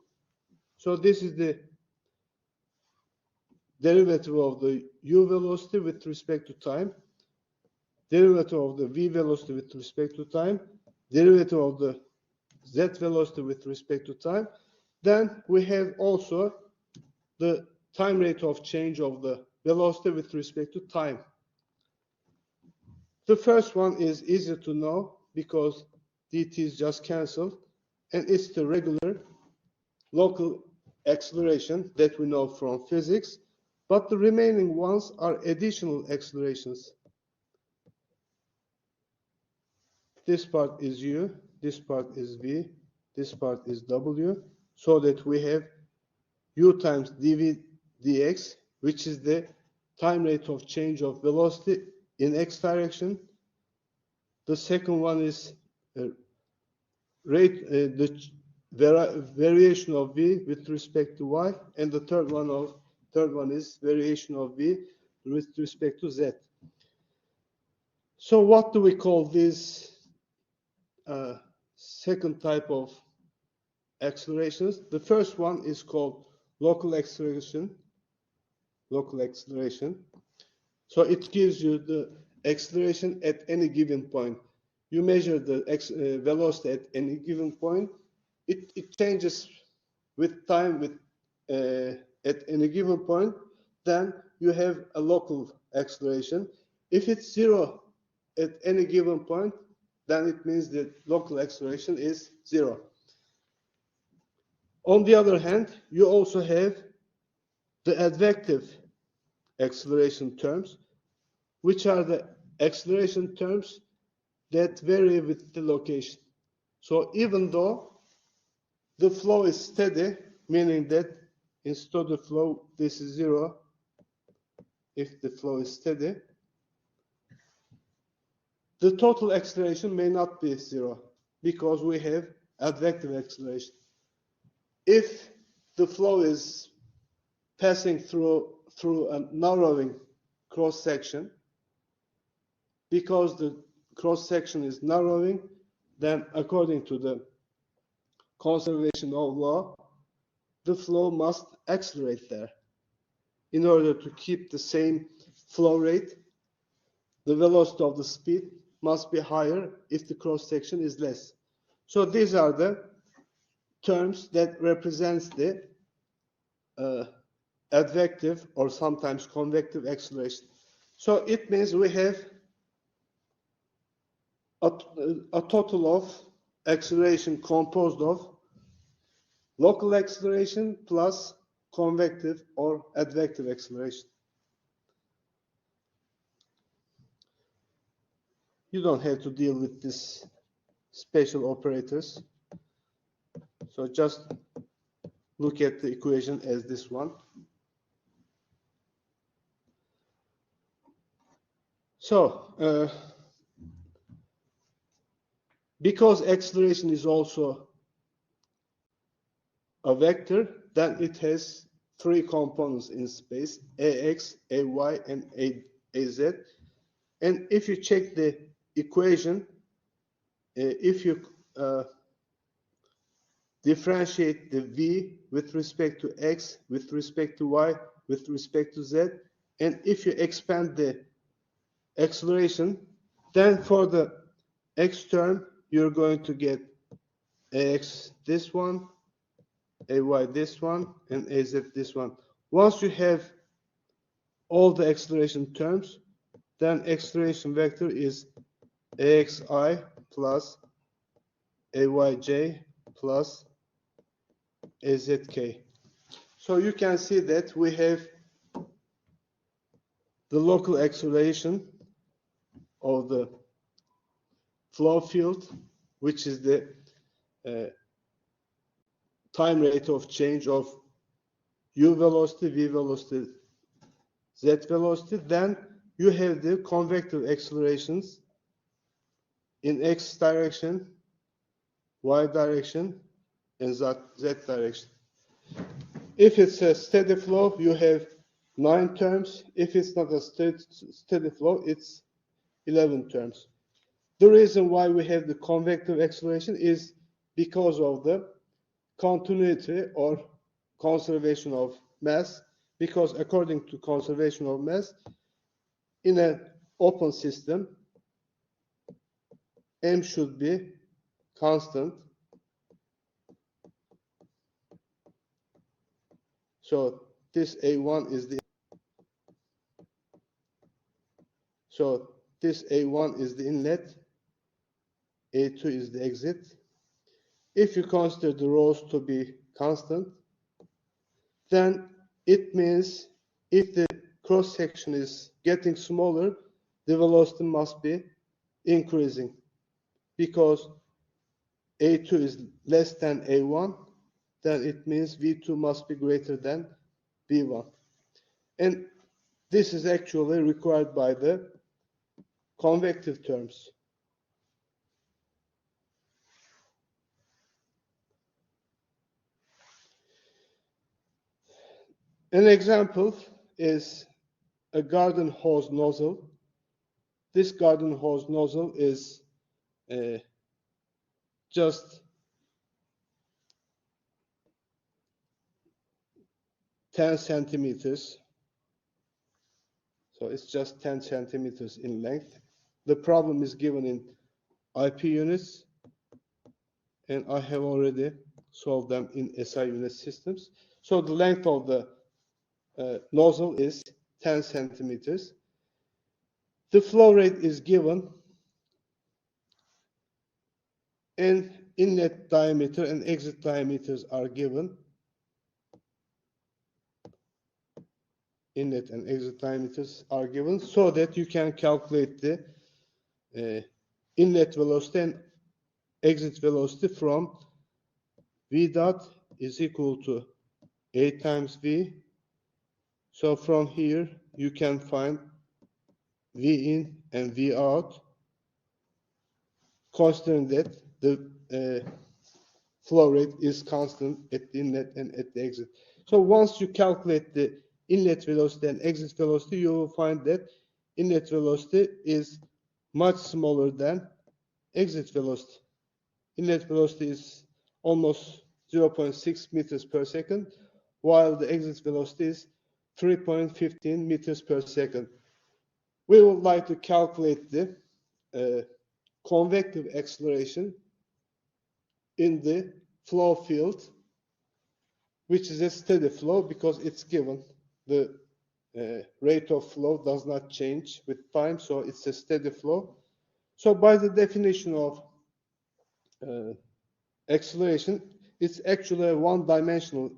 So this is the derivative of the u velocity with respect to time, derivative of the v velocity with respect to time, derivative of the z velocity with respect to time. Then we have also the time rate of change of the velocity with respect to time. The first one is easy to know because dt is just cancelled, and it's the regular local acceleration that we know from physics, but the remaining ones are additional accelerations. This part is u, this part is v, this part is w, so that we have u times dv dx, which is the time rate of change of velocity in x direction. The second one is the variation of v with respect to y, and the third one is variation of v with respect to z. So what do we call this second type of accelerations? The first one is called local acceleration. So it gives you the acceleration at any given point. You measure the velocity at any given point. It changes with time at any given point. Then you have a local acceleration. If it's 0 at any given point, then it means that local acceleration is 0. On the other hand, you also have the advective acceleration terms, which are the acceleration terms that vary with the location. So even though the flow is steady, meaning that in steady flow, this is 0 if the flow is steady, the total acceleration may not be 0 because we have advective acceleration. If the flow is passing through a narrowing cross section, because the cross section is narrowing, then according to the conservation of law, the flow must accelerate there. In order to keep the same flow rate, the velocity of the speed must be higher if the cross section is less. So these are the terms that represents the advective or sometimes convective acceleration. So it means we have a total of acceleration composed of local acceleration plus convective or advective acceleration. You don't have to deal with these special operators. So just look at the equation as this one. So, because acceleration is also a vector, then it has three components in space: ax, ay, and az. And if you check the equation, if you differentiate the v with respect to x, with respect to y, with respect to z, and if you expand the acceleration, then for the x term, you're going to get ax this one, ay this one, and az this one. Once you have all the acceleration terms, then acceleration vector is axi plus ayj plus azk. So you can see that we have the local acceleration of the flow field, which is the time rate of change of u velocity, v velocity, z velocity. Then you have the convective accelerations in x direction, y direction, and z direction. If it's a steady flow, you have 9 terms. If it's not a steady flow, it's 11 terms. The reason why we have the convective acceleration is because of the continuity or conservation of mass, because according to conservation of mass, in an open system, m should be constant. So this A1 is the inlet, A2 is the exit. If you consider the rows to be constant, then it means if the cross section is getting smaller, the velocity must be increasing, because A2 is less than A1, then it means V2 must be greater than V1. And this is actually required by the convective terms. An example is a garden hose nozzle. This garden hose nozzle is just 10 centimeters. So it's just 10 centimeters in length. The problem is given in IP units, and I have already solved them in SI unit systems. So the length of the nozzle is 10 centimeters. The flow rate is given, and inlet diameter and exit diameters are given. Inlet and exit diameters are given so that you can calculate the inlet velocity and exit velocity from v dot is equal to A times V. So from here you can find V in and V out. considering that the flow rate is constant at the inlet and at the exit. So once you calculate the inlet velocity and exit velocity, you will find that inlet velocity is much smaller than exit velocity. Inlet velocity is almost 0.6 meters per second, while the exit velocity is 3.15 meters per second. We would like to calculate the convective acceleration in the flow field, which is a steady flow because it's given. The rate of flow does not change with time, so it's a steady flow. So by the definition of acceleration, it's actually a one-dimensional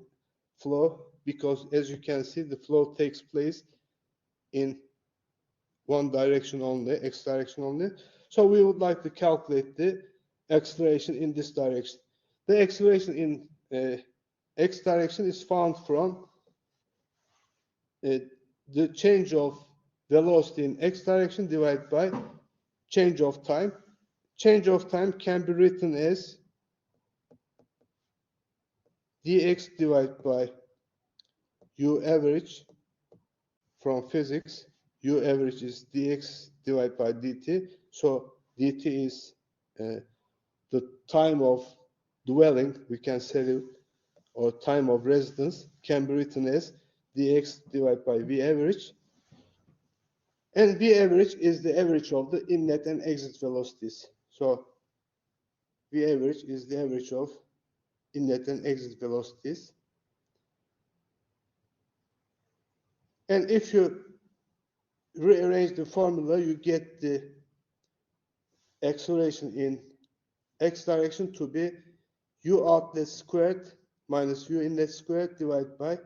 flow because, as you can see, the flow takes place in one direction only, x direction only. So we would like to calculate the acceleration in this direction. The acceleration in x direction is found from the change of velocity in x direction divided by change of time. Change of time can be written as dx divided by u average from physics. U average is dx divided by dt. So dt is the time of dwelling, we can say it, or time of residence, can be written as dx divided by v average. And v average is the average of the inlet and exit velocities. So v average is the average of inlet and exit velocities. And if you rearrange the formula, you get the acceleration in x direction to be u outlet squared minus u inlet squared divided by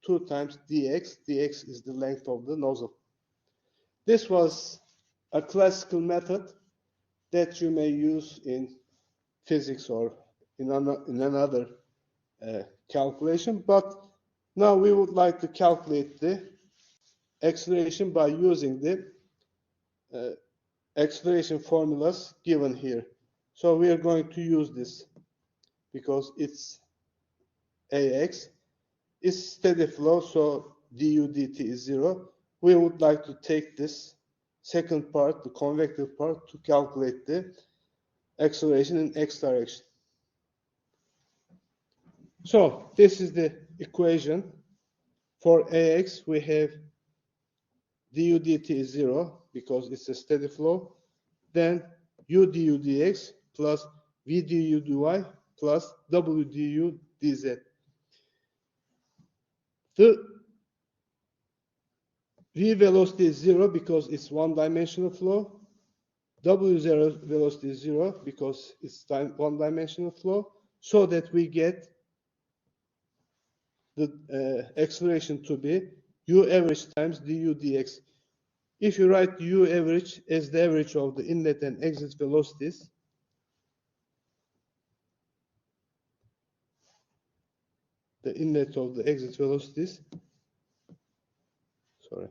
2 times dx. dx is the length of the nozzle. This was a classical method that you may use in physics or in another calculation, but now we would like to calculate the acceleration by using the acceleration formulas given here. So we are going to use this because it's ax. It's steady flow, so du dt is 0. We would like to take this second part, the convective part, to calculate the acceleration in x direction. So this is the equation. For ax, we have du dt is 0 because it's a steady flow. Then u du dx plus v du dy plus w du dz. The v velocity is 0 because it's one-dimensional flow. W0 velocity is 0 because it's one-dimensional flow, so that we get the acceleration to be u average times du dx. If you write u average as the average of the inlet and exit velocities, the inlet of the exit velocities, sorry.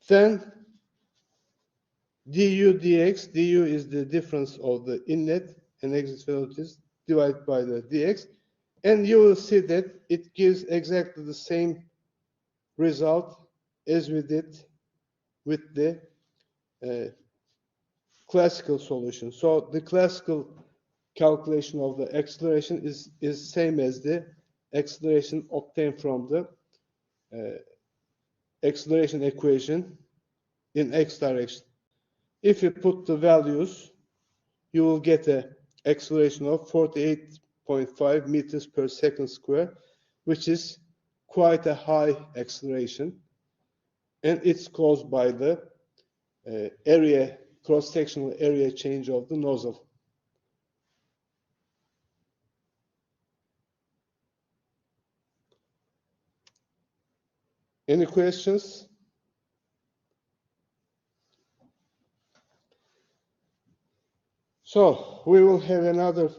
Then du dx, du is the difference of the inlet and exit velocities divided by the dx, and you will see that it gives exactly the same result as we did with the classical solution. So the classical calculation of the acceleration is same as the acceleration obtained from the acceleration equation in x direction. If you put the values, you will get an acceleration of 48.5 meters per second square, which is quite a high acceleration, and it's caused by the area, cross-sectional area change of the nozzle. Any questions? So we will have another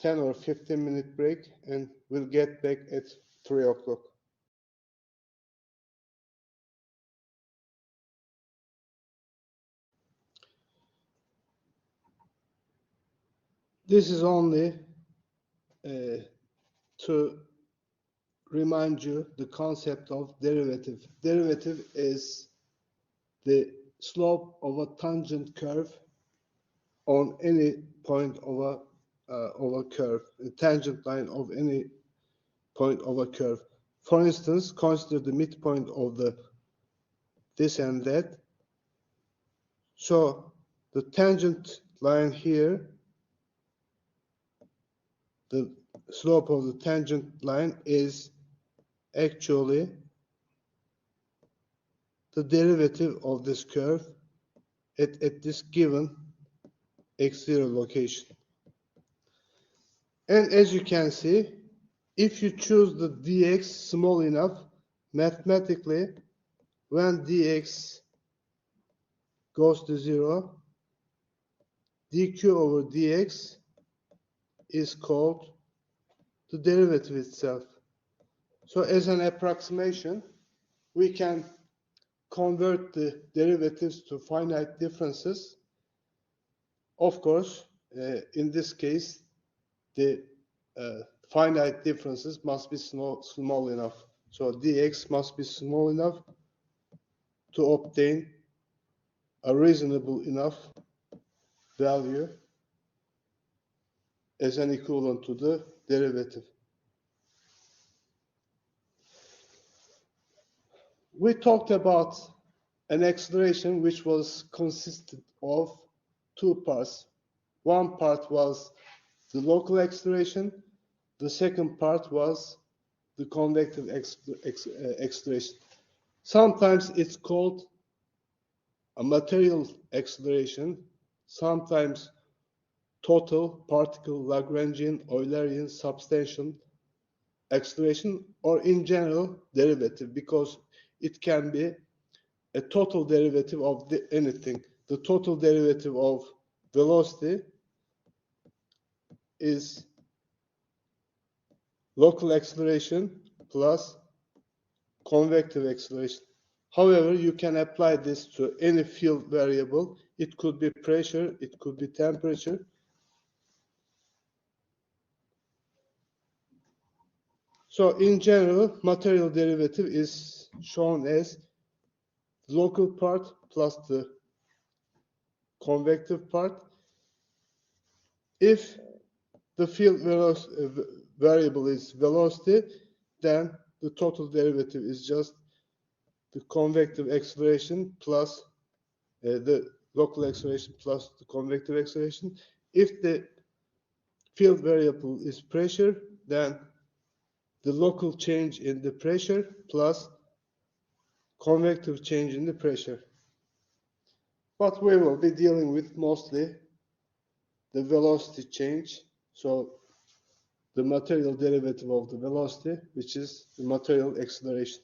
10 or 15-minute break, and we'll get back at 3 o'clock. This is only to remind you the concept of derivative. Derivative is the slope of a tangent curve on any point of a curve, a tangent line of any point of a curve. For instance, consider the midpoint of this and that. So the tangent line here, the slope of the tangent line is actually the derivative of this curve at this given x0 location. And as you can see, if you choose the dx small enough, mathematically, when dx goes to 0, dq over dx is called the derivative itself. So as an approximation, we can convert the derivatives to finite differences. Of course, in this case, the finite differences must be small enough. So dx must be small enough to obtain a reasonable enough value as an equivalent to the derivative. We talked about an acceleration which was consisted of two parts. One part was the local acceleration. The second part was the convective acceleration. Sometimes it's called a material acceleration, sometimes total particle Lagrangian Eulerian substantial acceleration, or in general derivative, because it can be a total derivative of anything. The total derivative of velocity is local acceleration plus convective acceleration. However, you can apply this to any field variable. It could be pressure, it could be temperature. So in general, material derivative is shown as the local part plus the convective part. If the field variable is velocity, then the total derivative is just the convective acceleration plus the local acceleration plus the convective acceleration. If the field variable is pressure, then the local change in the pressure plus convective change in the pressure. But we will be dealing with mostly the velocity change. So the material derivative of the velocity, which is the material acceleration.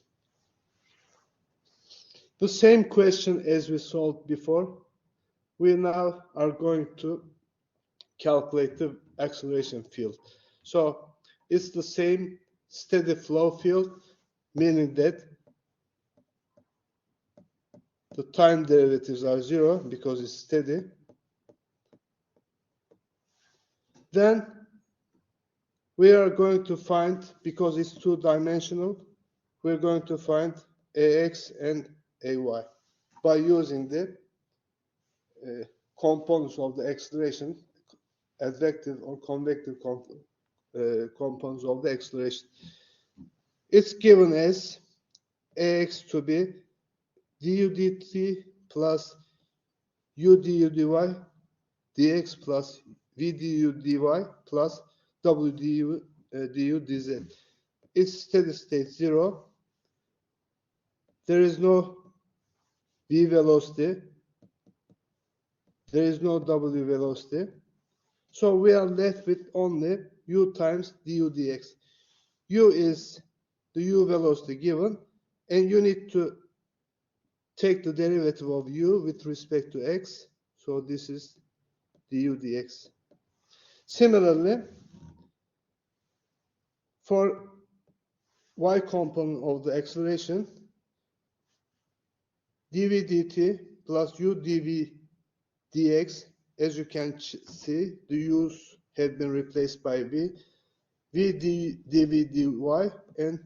The same question as we solved before, we now are going to calculate the acceleration field. So it's the same steady flow field, meaning that the time derivatives are 0 because it's steady. Then we are going to find, because it's two-dimensional, we're going to find AX and AY by using the components of the acceleration, advective or convective components of the acceleration. It's given as AX to be du dt plus u du dy dx plus v du dy plus w du dz. It's steady state 0. There is no v velocity. There is no w velocity. So we are left with only u times du dx. U is the u velocity given, and you need to take the derivative of u with respect to x. So this is du dx. Similarly, For y component of the acceleration, dv dt plus u dv dx, as you can see, the u's have been replaced by v, v dv dy, and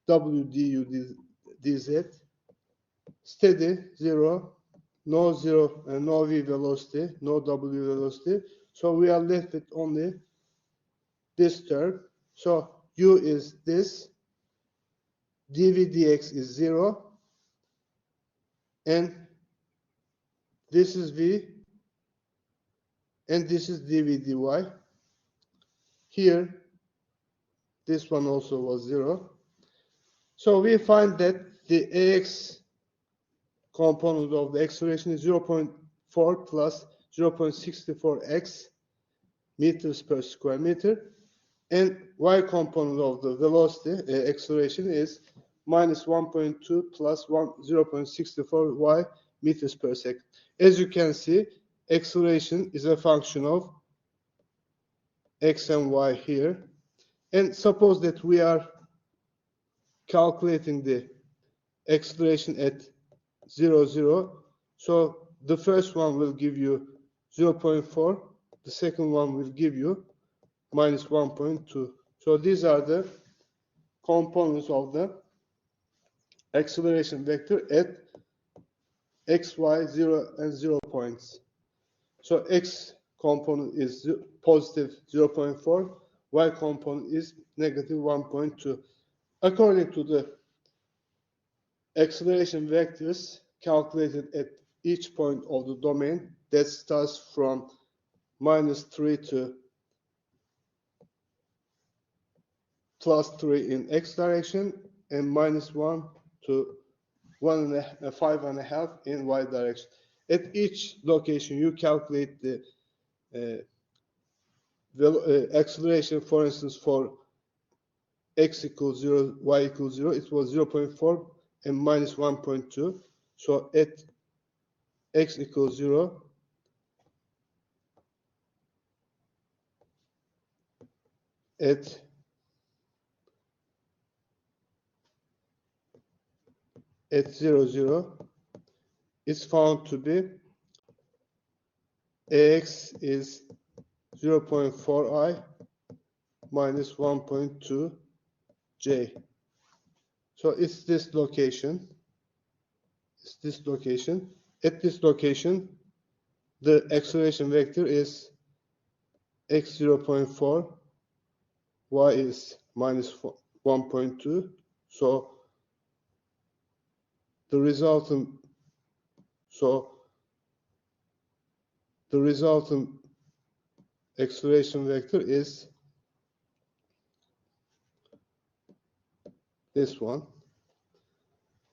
w du dz, steady, zero, no zero, no v velocity, no w velocity. So we are left with only this term. So u is this, dv dx is 0, and this is v, and this is dv dy. Here, this one also was 0. So we find that the ax component of the acceleration is 0.4 plus 0.64x meters per square meter, and y component of the velocity acceleration is minus 1.2 plus 0.64 y meters per second. As you can see, acceleration is a function of x and y here. And suppose that we are calculating the acceleration at 0, 0. So the first one will give you 0.4. The second one will give you minus 1.2. So these are the components of the acceleration vector at x, y, 0, and 0 points. So x component is positive 0.4, y component is negative 1.2. According to the acceleration vectors calculated at each point of the domain, that starts from minus 3 to plus 3 in x direction, and minus 1 to 5.5 in y direction. At each location, you calculate the acceleration. For instance, for x equals 0, y equals 0, it was 0.4 and minus 1.2. So at x equals 0, at 0, 0, it's found to be ax is 0.4i minus 1.2 j. So it's this location. It's this location. At this location, the acceleration vector is x 0.4, y is minus 1.2. So the resultant acceleration vector is this one.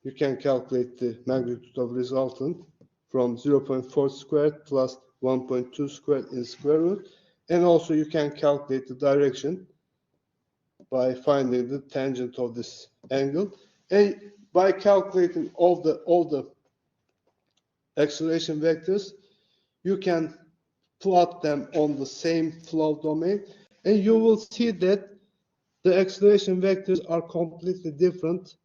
You can calculate the magnitude of resultant from 0.4 squared plus 1.2 squared in square root, and also you can calculate the direction by finding the tangent of this angle, and by calculating all the acceleration vectors, you can plot them on the same flow domain, and you will see that the acceleration vectors are completely different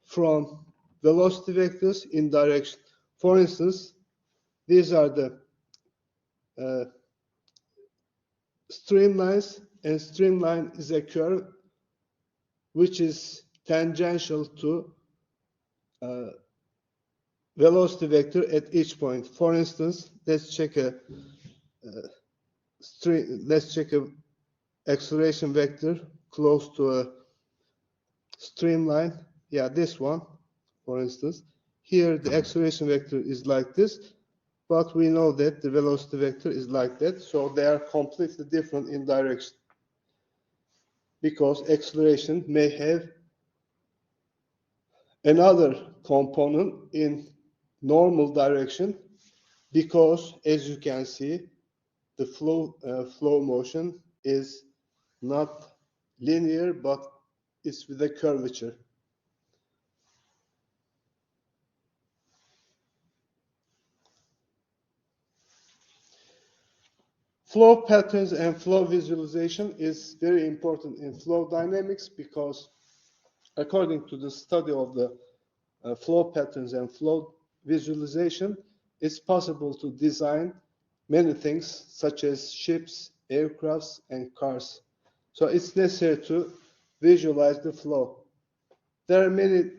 from velocity vectors in direction. For instance, these are the streamlines, and streamline is a curve which is tangential to velocity vector at each point. For instance, let's check a acceleration vector close to a streamline. Yeah, this one, for instance. Here the acceleration vector is like this, but we know that the velocity vector is like that. So they are completely different in direction, because acceleration may have another component in normal direction, because as you can see, the flow motion is not linear, but it's with a curvature. Flow patterns and flow visualization is very important in flow dynamics because according to the study of the flow patterns and flow visualization, it's possible to design many things such as ships, aircrafts, and cars. So it's necessary to visualize the flow. There are many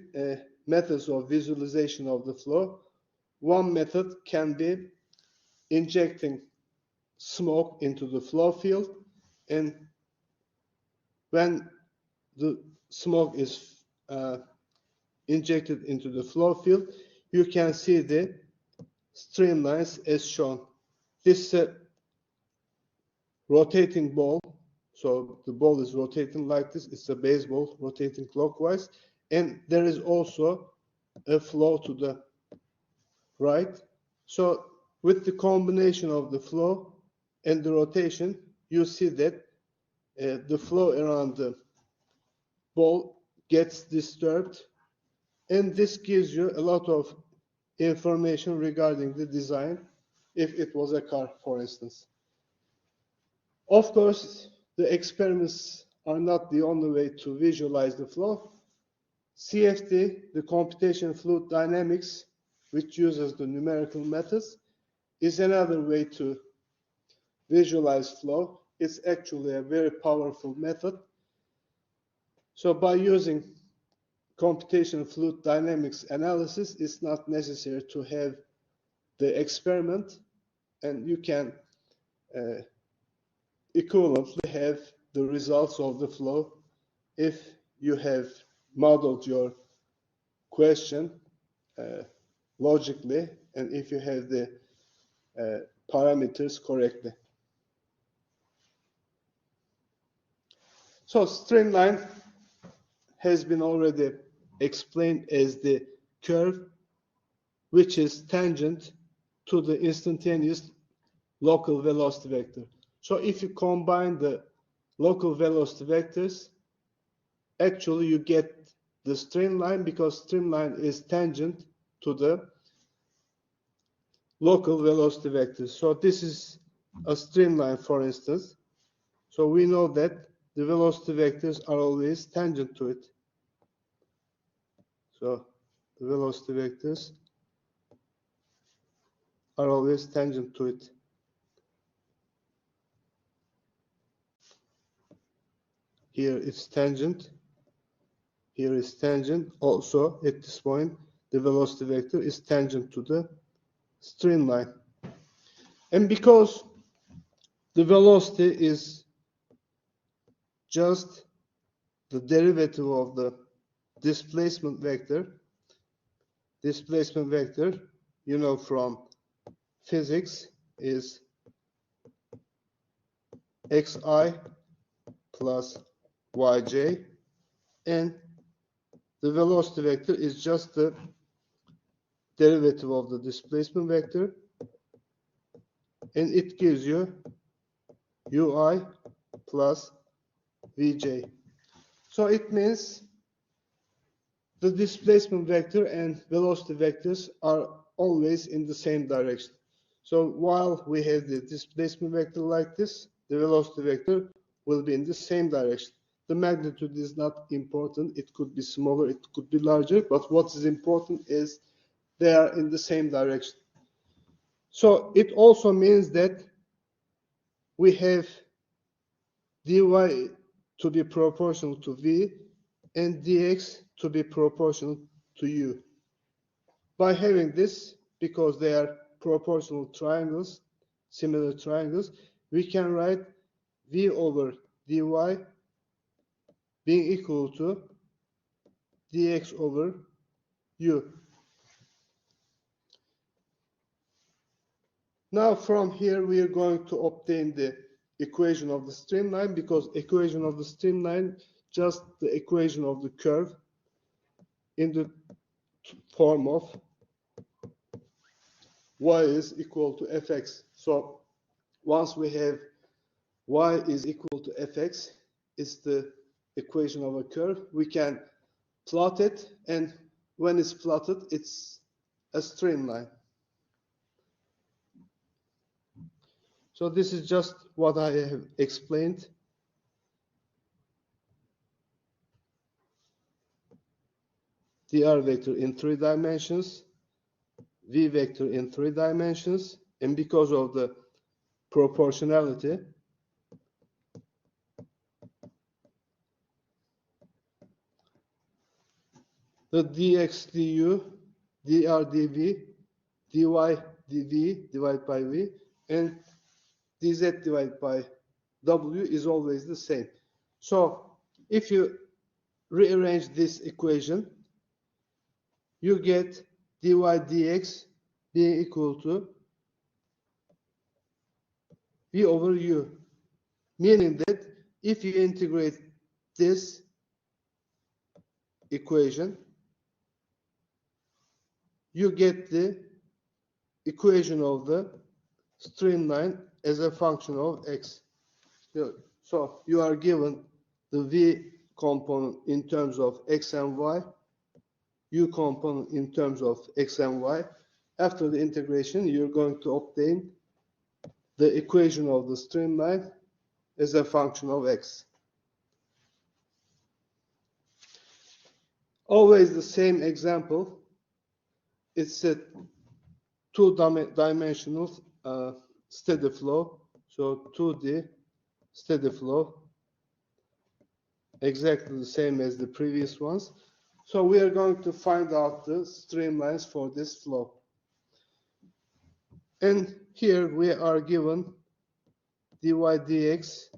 methods of visualization of the flow. One method can be injecting smoke into the flow field, and when the smoke is injected into the flow field, you can see the streamlines as shown. This is a rotating ball, so the ball is rotating like this. It's a baseball rotating clockwise, and there is also a flow to the right. So with the combination of the flow and the rotation, you see that the flow around the ball gets disturbed, and this gives you a lot of information regarding the design if it was a car, for instance. Of course, the experiments are not the only way to visualize the flow. CFD, the computation fluid dynamics, which uses the numerical methods, is another way to visualize flow. It's actually a very powerful method. So by using computational fluid dynamics analysis, it's not necessary to have the experiment, and you can equivalently have the results of the flow if you have modeled your question logically and if you have the parameters correctly. So streamline has been already explained as the curve which is tangent to the instantaneous local velocity vector. So if you combine the local velocity vectors, actually you get the streamline because streamline is tangent to the local velocity vectors. So this is a streamline, for instance. So we know that the velocity vectors are always tangent to it. So the velocity vectors are always tangent to it. Here it's tangent. Here is tangent. Also, at this point, the velocity vector is tangent to the streamline. And because the velocity is just the derivative of the displacement vector, you know from physics, is xi plus yj, and the velocity vector is just the derivative of the displacement vector, and it gives you ui plus vj. So it means the displacement vector and velocity vectors are always in the same direction. So while we have the displacement vector like this, the velocity vector will be in the same direction. The magnitude is not important. It could be smaller, it could be larger, but what is important is they are in the same direction. So it also means that we have dy to be proportional to v and dx to be proportional to u. By having this, because they are proportional triangles, similar triangles, we can write v over dy being equal to dx over u. Now from here we are going to obtain the equation of the streamline, because equation of the streamline just the equation of the curve in the form of y is equal to fx. So once we have y is equal to fx, it's the equation of a curve, we can plot it, and when it's plotted, it's a streamline. So this is just what I have explained. dr vector in 3 dimensions, v vector in 3 dimensions, and because of the proportionality, the dx du, dr dv, dy dv divided by v, and dz divided by w is always the same. So if you rearrange this equation, you get dy dx being equal to v over u, meaning that if you integrate this equation, you get the equation of the streamline as a function of x. So you are given the v component in terms of x and y, u component in terms of x and y. After the integration, you're going to obtain the equation of the streamline as a function of x. Always the same example. It's a two-dimensional steady flow. So 2D steady flow, exactly the same as the previous ones. So we are going to find out the streamlines for this flow. And here we are given dy dx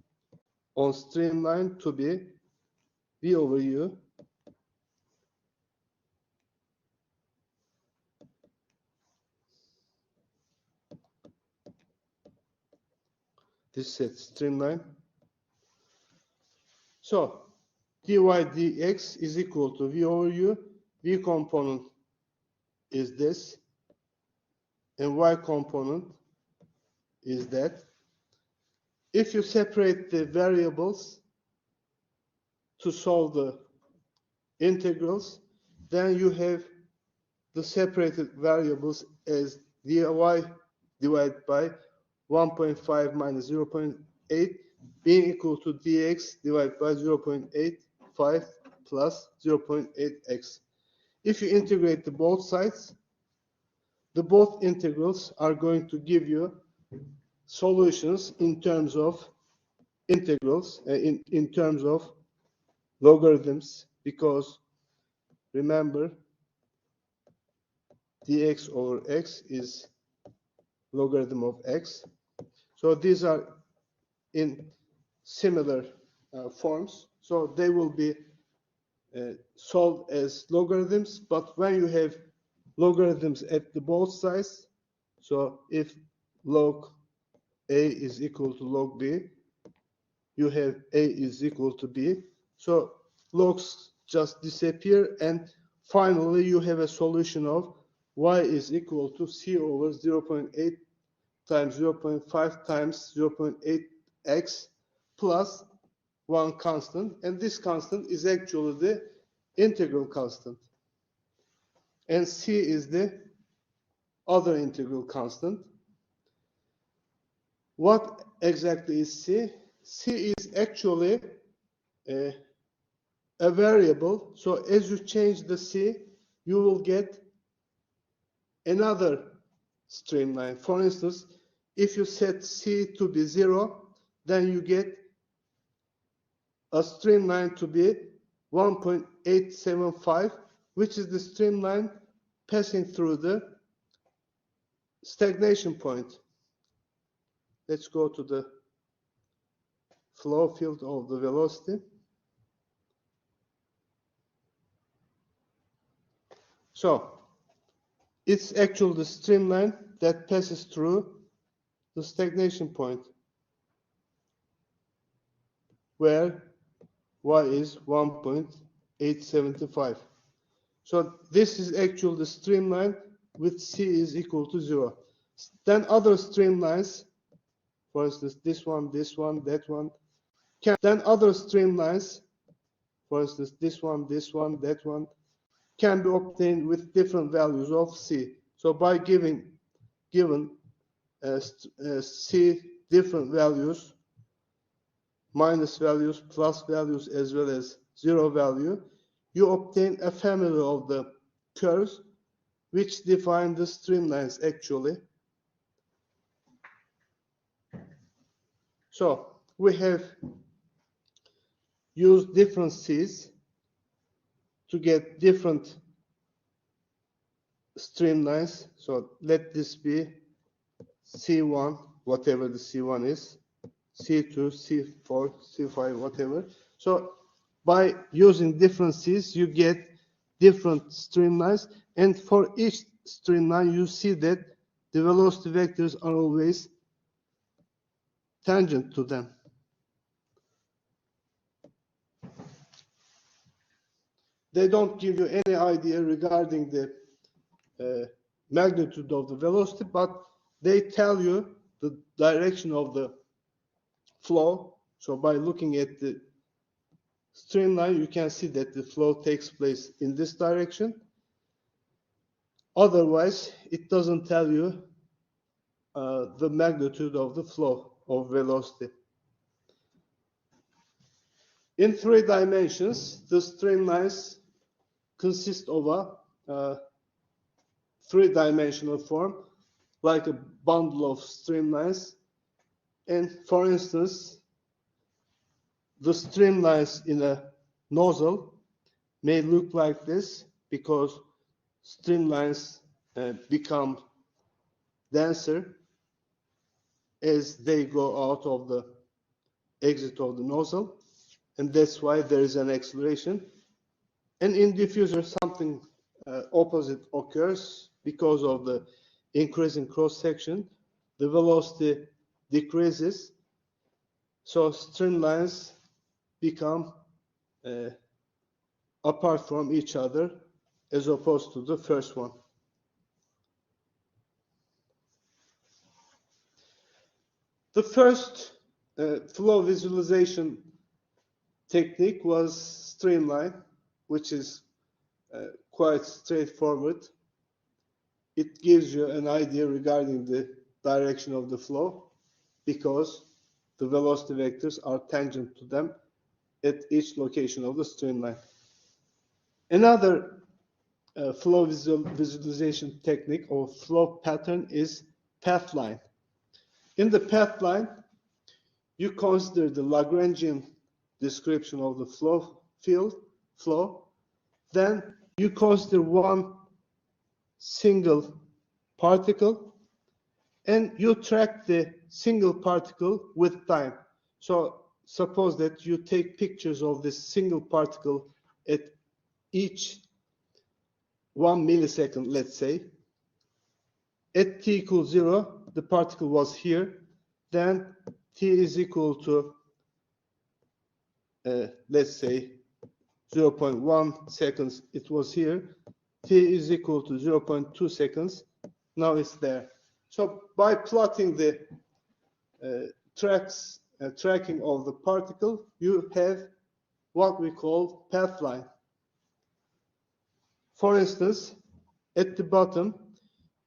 on streamline to be v over u. This is streamline. So dy dx is equal to v over u. V component is this, and y component is that. If you separate the variables to solve the integrals, then you have the separated variables as dy divided by 1.5 minus 0.8 being equal to dx divided by 0.85 plus 0.8x. If you integrate the both sides, the both integrals are going to give you solutions in terms of integrals, in terms of logarithms, because remember, dx over x is logarithm of x. So these are in similar forms. So they will be solved as logarithms, but when you have logarithms at the both sides, so if log a is equal to log b, you have a is equal to b. So logs just disappear, and finally you have a solution of y is equal to c over 0.8 times 0.5 times 0.8x plus one constant, and this constant is actually the integral constant, and c is the other integral constant. What exactly is c? C is actually a variable. So as you change the c, you will get another streamline. For instance, if you set c to be 0, then you get a streamline to be 1.875, which is the streamline passing through the stagnation point. Let's go to the flow field of the velocity. So it's actually the streamline that passes through the stagnation point, where y is 1.875. So this is actually the streamline with c is equal to 0. Then other streamlines, for instance, this one, that one, then other streamlines, for instance, this one, that one, can be obtained with different values of c. So by given c different values, minus values, plus values, as well as zero value, you obtain a family of the curves which define the streamlines actually. So we have used different C's to get different streamlines. So let this be C1, whatever the C1 is, C2, C4, C5, whatever. So by using different C's, you get different streamlines, and for each streamline, you see that the velocity vectors are always tangent to them. They don't give you any idea regarding the magnitude of the velocity, but they tell you the direction of the flow. So by looking at the streamline, you can see that the flow takes place in this direction. Otherwise, it doesn't tell you the magnitude of the flow of velocity. In 3 dimensions, the streamlines consist of a 3-dimensional form, like a bundle of streamlines. And for instance, the streamlines in a nozzle may look like this because streamlines become denser as they go out of the exit of the nozzle, and that's why there is an acceleration. And in diffuser, something opposite occurs because of the increasing cross-section. The velocity decreases, so streamlines become apart from each other as opposed to the first one. The first flow visualization technique was streamline, which is quite straightforward. It gives you an idea regarding the direction of the flow because the velocity vectors are tangent to them at each location of the streamline. Another flow visualization technique or flow pattern is pathline. In the pathline, you consider the Lagrangian description of the flow, then you consider one single particle, and you track the single particle with time. So suppose that you take pictures of this single particle at each 1 millisecond, let's say. At t equals 0, the particle was here. Then t is equal to, let's say, 0.1 seconds, it was here. T is equal to 0.2 seconds. Now it's there. So by plotting the tracking of the particle, you have what we call pathline. For instance, at the bottom,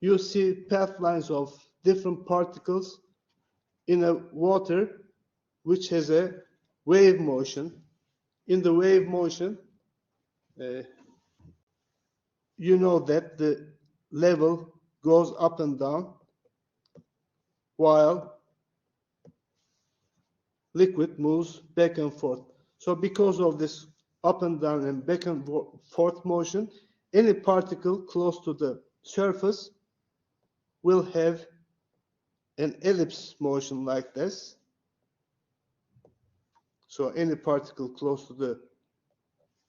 you see pathlines of different particles in a water which has a wave motion. In the wave motion, you know that the level goes up and down while liquid moves back and forth. So because of this up and down and back and forth motion, any particle close to the surface will have an ellipse motion like this. So any particle close to the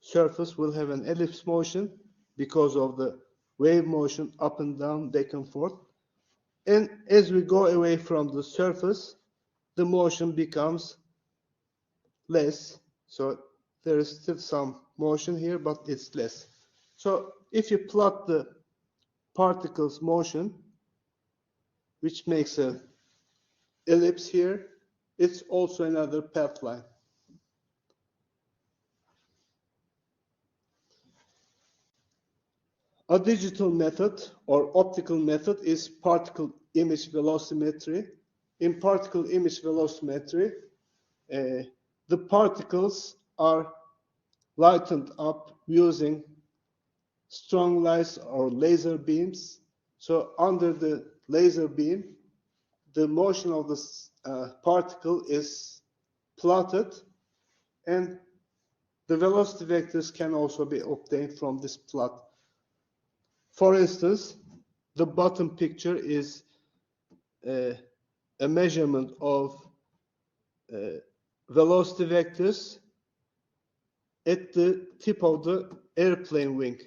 surface will have an ellipse motion because of the wave motion up and down, back and forth. And as we go away from the surface, the motion becomes less. So there is still some motion here, but it's less. So if you plot the particle's motion, which makes an ellipse here, it's also another pathline. A digital method or optical method is particle image velocimetry, in particle image velocimetry, the particles are lightened up using strong lights or laser beams. So under the laser beam, the motion of the particle is plotted, and the velocity vectors can also be obtained from this plot. For instance, the bottom picture is a measurement of velocity vectors at the tip of the airplane wing.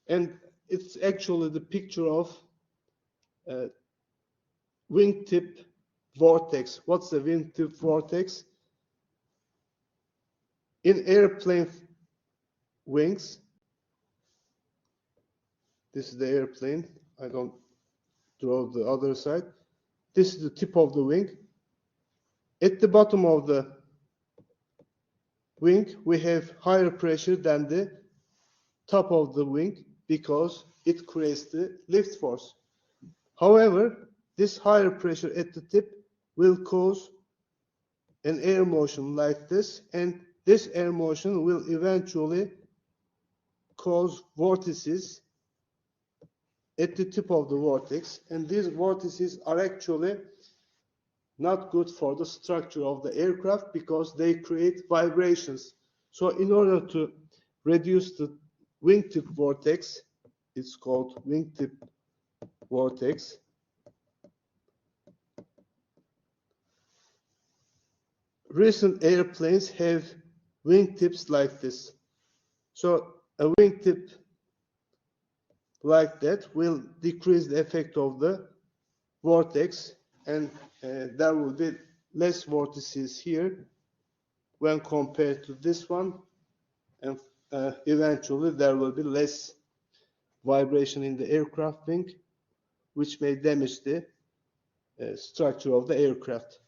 And it's actually the picture of wingtip vortex. What's the wingtip vortex? In airplane wings, this is the airplane. I don't draw the other side. This is the tip of the wing. At the bottom of the wing, we have higher pressure than the top of the wing because it creates the lift force. However, this higher pressure at the tip will cause an air motion like this, and this air motion will eventually cause vortices at the tip of the vortex, and these vortices are actually not good for the structure of the aircraft because they create vibrations. So in order to reduce the wingtip vortex, it's called wingtip vortex, recent airplanes have wingtips like this. So a wingtip like that will decrease the effect of the vortex, and there will be less vortices here when compared to this one, and eventually there will be less vibration in the aircraft wing, which may damage the structure of the aircraft.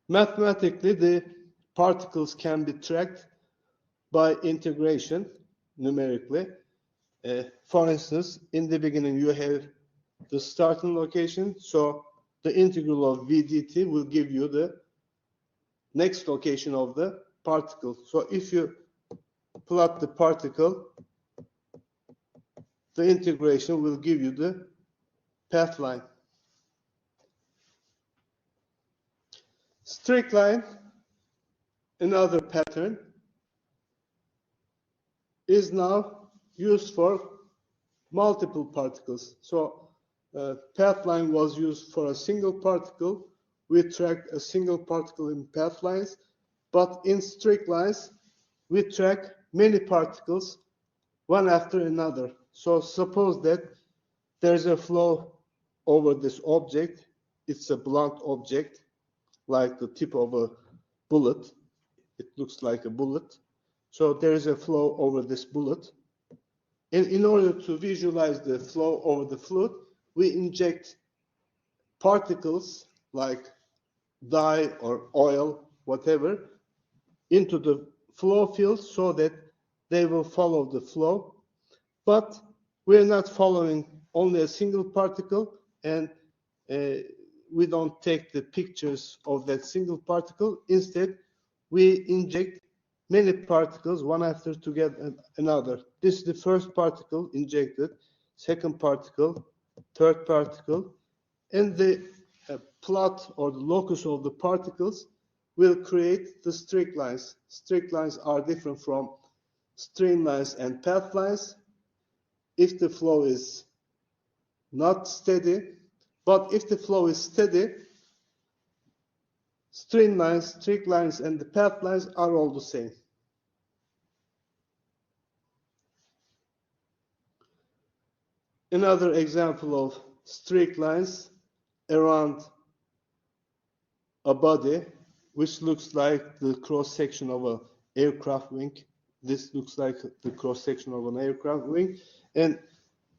Mathematically, the particles can be tracked by integration numerically. For instance, in the beginning you have the starting location, so the integral of v dt will give you the next location of the particle. So if you plot the particle, the integration will give you the path line. Straight line, another pattern, is now used for multiple particles. So path line was used for a single particle. We tracked a single particle in path lines, but in straight lines, we track many particles one after another. So suppose that there's a flow over this object. It's a blunt object, like the tip of a bullet. It looks like a bullet. So there is a flow over this bullet. And in order to visualize the flow over the fluid, we inject particles like dye or oil, whatever, into the flow field so that they will follow the flow. But we're not following only a single particle, and we don't take the pictures of that single particle. Instead, we inject many particles one after together another. This is the first particle injected, second particle, third particle, and the plot or the locus of the particles will create the straight lines. Straight lines are different from streamlines and path lines if the flow is not steady, but if the flow is steady, streamlines, straight lines, and the path lines are all the same. Another example of straight lines around a body, which looks like the cross-section of an aircraft wing. This looks like the cross-section of an aircraft wing, and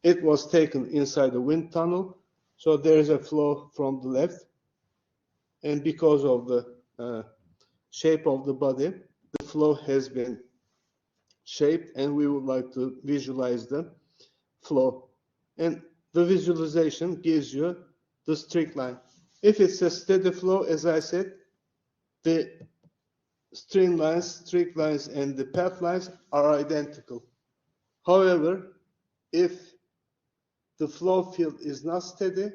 it was taken inside a wind tunnel. So there is a flow from the left, and because of the shape of the body, the flow has been shaped, and we would like to visualize the flow. And the visualization gives you the streak line. If it's a steady flow, as I said, the stream lines, streak lines, and the path lines are identical. However, if the flow field is not steady,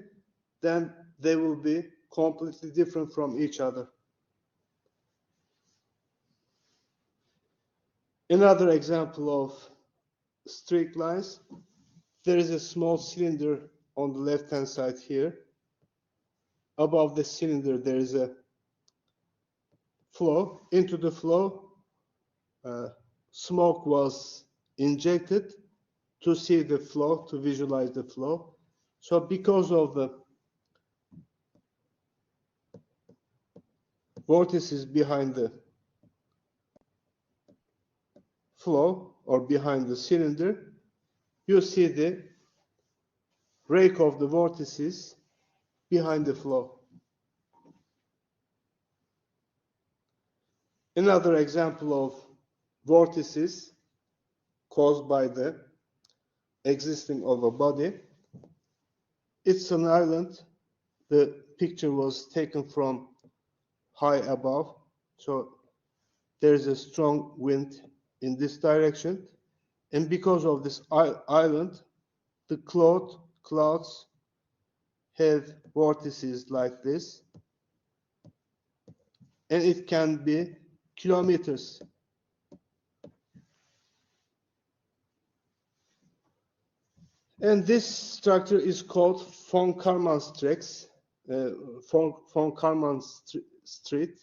then they will be completely different from each other. Another example of streak lines, there is a small cylinder on the left-hand side here. Above the cylinder, there is a flow. Into the flow, smoke was injected to see the flow, to visualize the flow. So because of the vortices behind the flow or behind the cylinder, you see the rake of the vortices behind the flow. Another example of vortices caused by the existing of a body. It's an island. The picture was taken from high above, so there is a strong wind in this direction, and because of this island, the clouds have vortices like this, and it can be kilometers. And this structure is called von Karman tracks. Von Karman street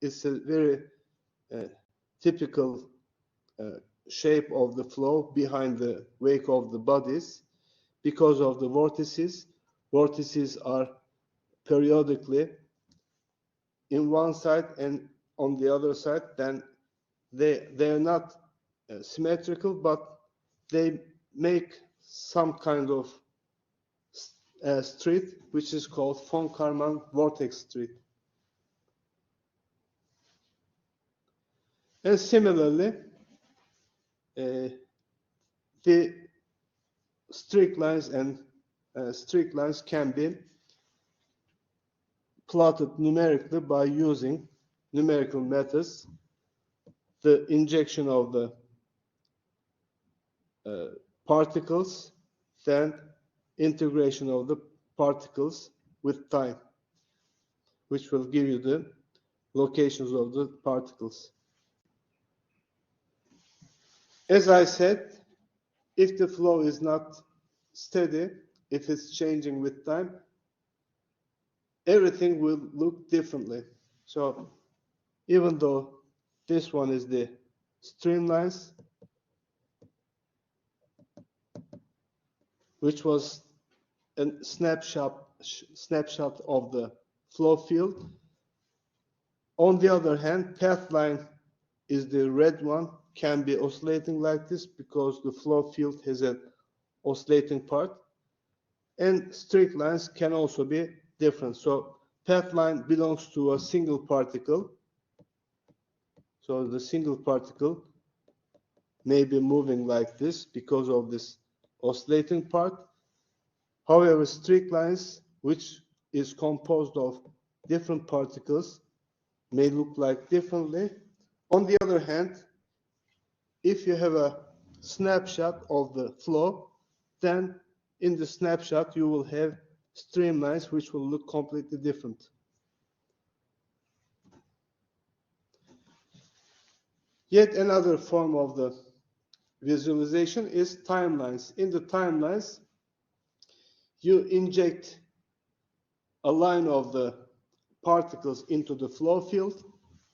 is a very typical shape of the flow behind the wake of the bodies because of the vortices. Vortices are periodically in one side and on the other side. Then they are not symmetrical, but they make some kind of street which is called von Karman vortex street. And similarly, the streak lines and streak lines can be plotted numerically by using numerical methods. The injection of the particles, then integration of the particles with time, which will give you the locations of the particles. As I said, if the flow is not steady, if it's changing with time, everything will look differently. So even though this one is the streamlines, which was a snapshot of the flow field. On the other hand, path line is the red one, can be oscillating like this because the flow field has an oscillating part. And streak lines can also be different. So path line belongs to a single particle. So the single particle may be moving like this because of this oscillating part. However, streak lines, which is composed of different particles, may look like differently. On the other hand, if you have a snapshot of the flow, then in the snapshot you will have streamlines which will look completely different. Yet another form of the visualization is timelines. In the timelines, you inject a line of the particles into the flow field.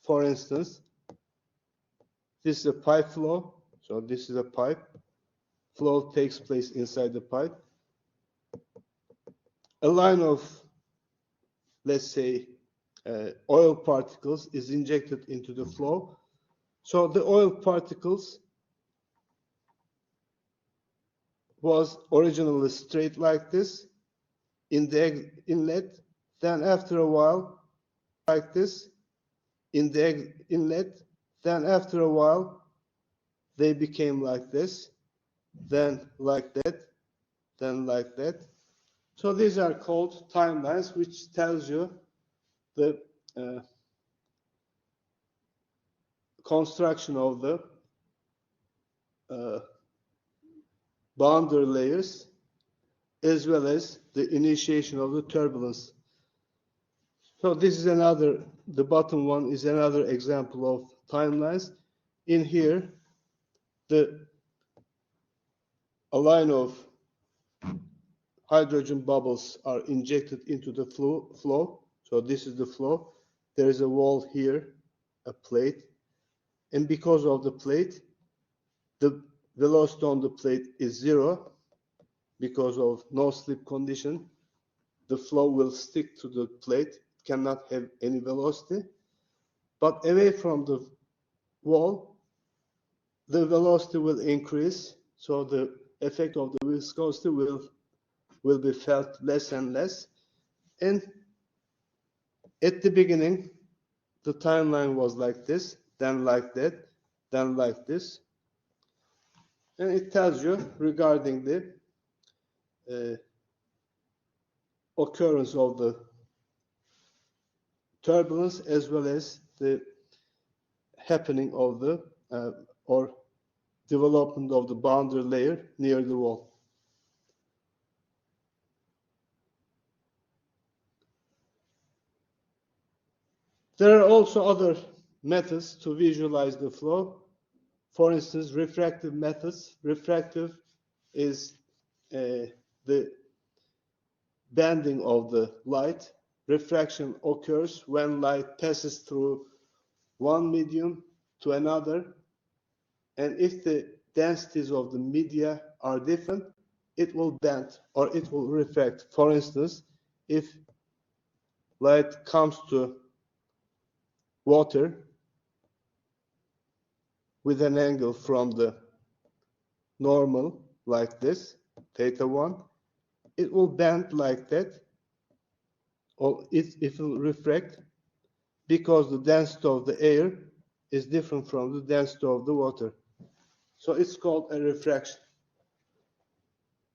For instance, this is a pipe flow. So this is a pipe. Flow takes place inside the pipe. A line of, let's say, oil particles is injected into the flow. So the oil particles was originally straight like this in the inlet, then after a while like this in the inlet, then after a while they became like this, then like that, then like that. So these are called timelines, which tells you the construction of the boundary layers as well as the initiation of the turbulence. So this is another, the bottom one is another example of timelines. In here, a line of hydrogen bubbles are injected into the flow. So this is the flow. There is a wall here, a plate. And because of the plate, the velocity on the plate is 0. Because of no slip condition, the flow will stick to the plate. It cannot have any velocity. But away from the wall, the velocity will increase. So the effect of the viscosity will be felt less and less. And at the beginning, the timeline was like this, then like that, then like this. And it tells you regarding the occurrence of the turbulence as well as the happening of the or development of the boundary layer near the wall. There are also other methods to visualize the flow. For instance, refractive methods. Refractive is the bending of the light. Refraction occurs when light passes through one medium to another, and if the densities of the media are different, it will bend or it will refract. For instance, if light comes to water with an angle from the normal like this, θ1, it will bend like that, or it will refract because the density of the air is different from the density of the water. So it's called a refraction.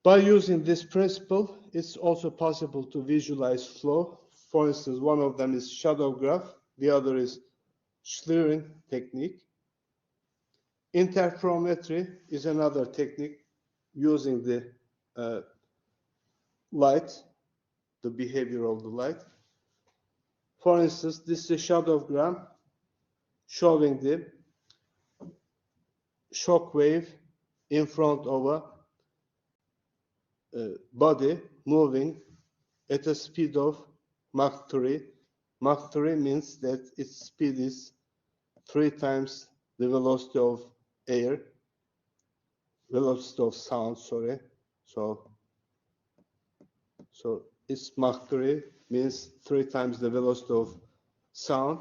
By using this principle, it's also possible to visualize flow. For instance, one of them is shadow graph, the other is Schlieren technique. Interferometry is another technique using the light, the behavior of the light. For instance, this is a shadow graph showing the shock wave in front of a body moving at a speed of Mach 3. Mach 3 means that its speed is 3 times the velocity of air, velocity of sound, sorry. So it's Mach 3 means 3 times the velocity of sound.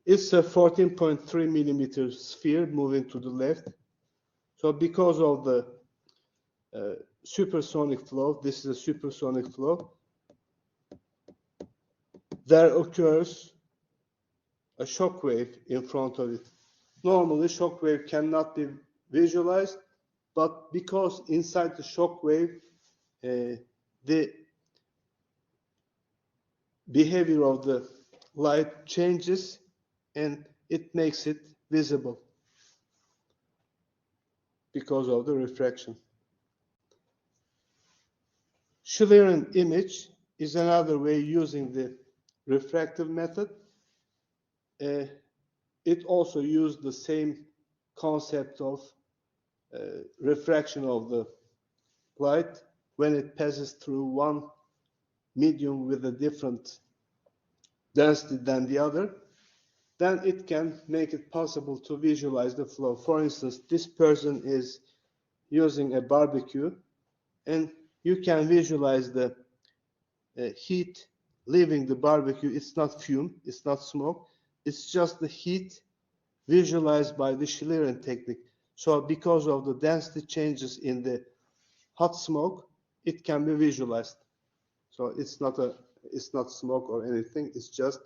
It's a 14.3 millimeter sphere moving to the left. So because of the supersonic flow, this is a supersonic flow, there occurs a shock wave in front of it. Normally, shock wave cannot be visualized, but because inside the shock wave, the behavior of the light changes and it makes it visible because of the refraction. Schlieren image is another way using the refractive method. It also used the same concept of refraction of the light when it passes through one medium with a different density than the other. Then it can make it possible to visualize the flow. For instance, this person is using a barbecue, and you can visualize the heat leaving the barbecue. It's not fume, it's not smoke, it's just the heat visualized by the Schlieren technique. So because of the density changes in the hot smoke, it can be visualized. So it's not smoke or anything, it's just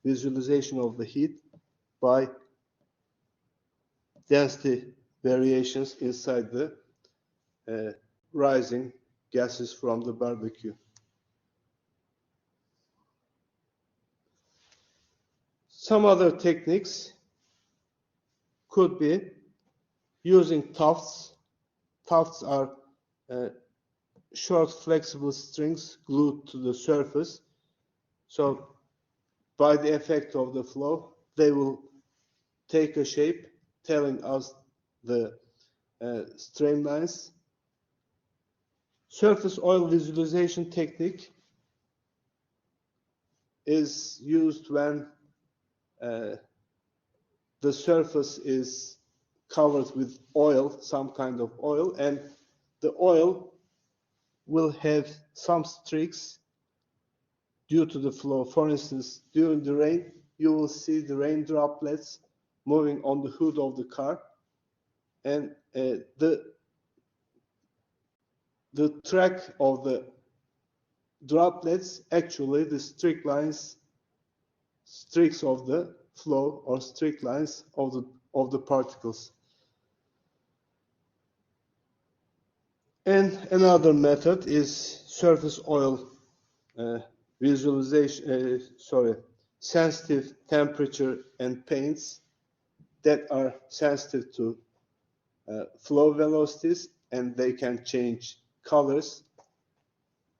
visualization of the heat by density variations inside the rising gases from the barbecue. Some other techniques could be using tufts. Tufts are short flexible strings glued to the surface. So by the effect of the flow, they will take a shape, telling us the streamlines. Surface oil visualization technique is used when the surface is covered with oil, some kind of oil, and the oil will have some streaks due to the flow. For instance, during the rain, you will see the rain droplets moving on the hood of the car, and the track of the droplets, actually the streaks of the flow or streak lines of the particles. And another method is surface oil visualization, sensitive temperature and paints that are sensitive to flow velocities, and they can change colors,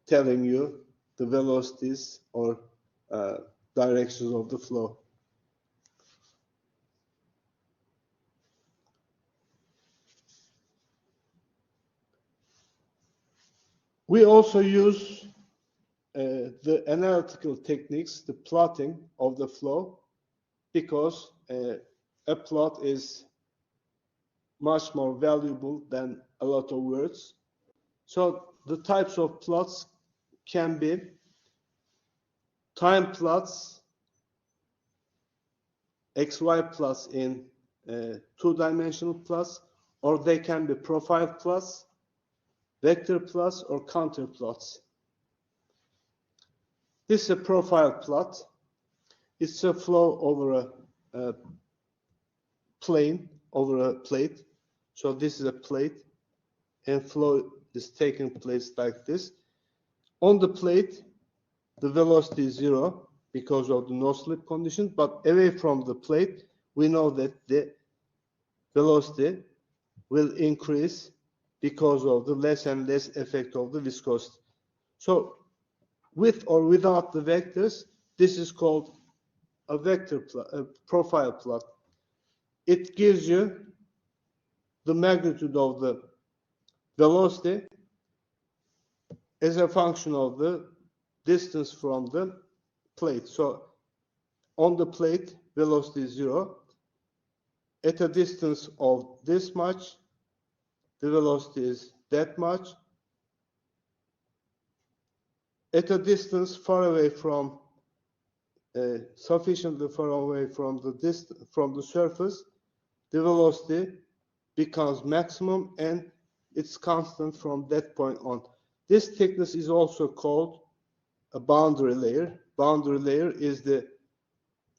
telling you the velocities or directions of the flow. We also use the analytical techniques, the plotting of the flow, because a plot is much more valuable than a lot of words. So the types of plots can be time plots, XY plots in two-dimensional plots, or they can be profile plots, vector plots, or counter plots. This is a profile plot. It's a flow over a plane, over a plate. So this is a plate, and flow is taking place like this. On the plate, the velocity is 0 because of the no-slip condition, but away from the plate, we know that the velocity will increase because of the less and less effect of the viscosity. So with or without the vectors, this is called a vector plot, a profile plot. It gives you the magnitude of the velocity as a function of the distance from the plate. So on the plate, velocity is 0. At a distance of this much, the velocity is that much. At a distance far away from, sufficiently far away from the surface, the velocity becomes maximum and it's constant from that point on. This thickness is also called a boundary layer. Boundary layer is the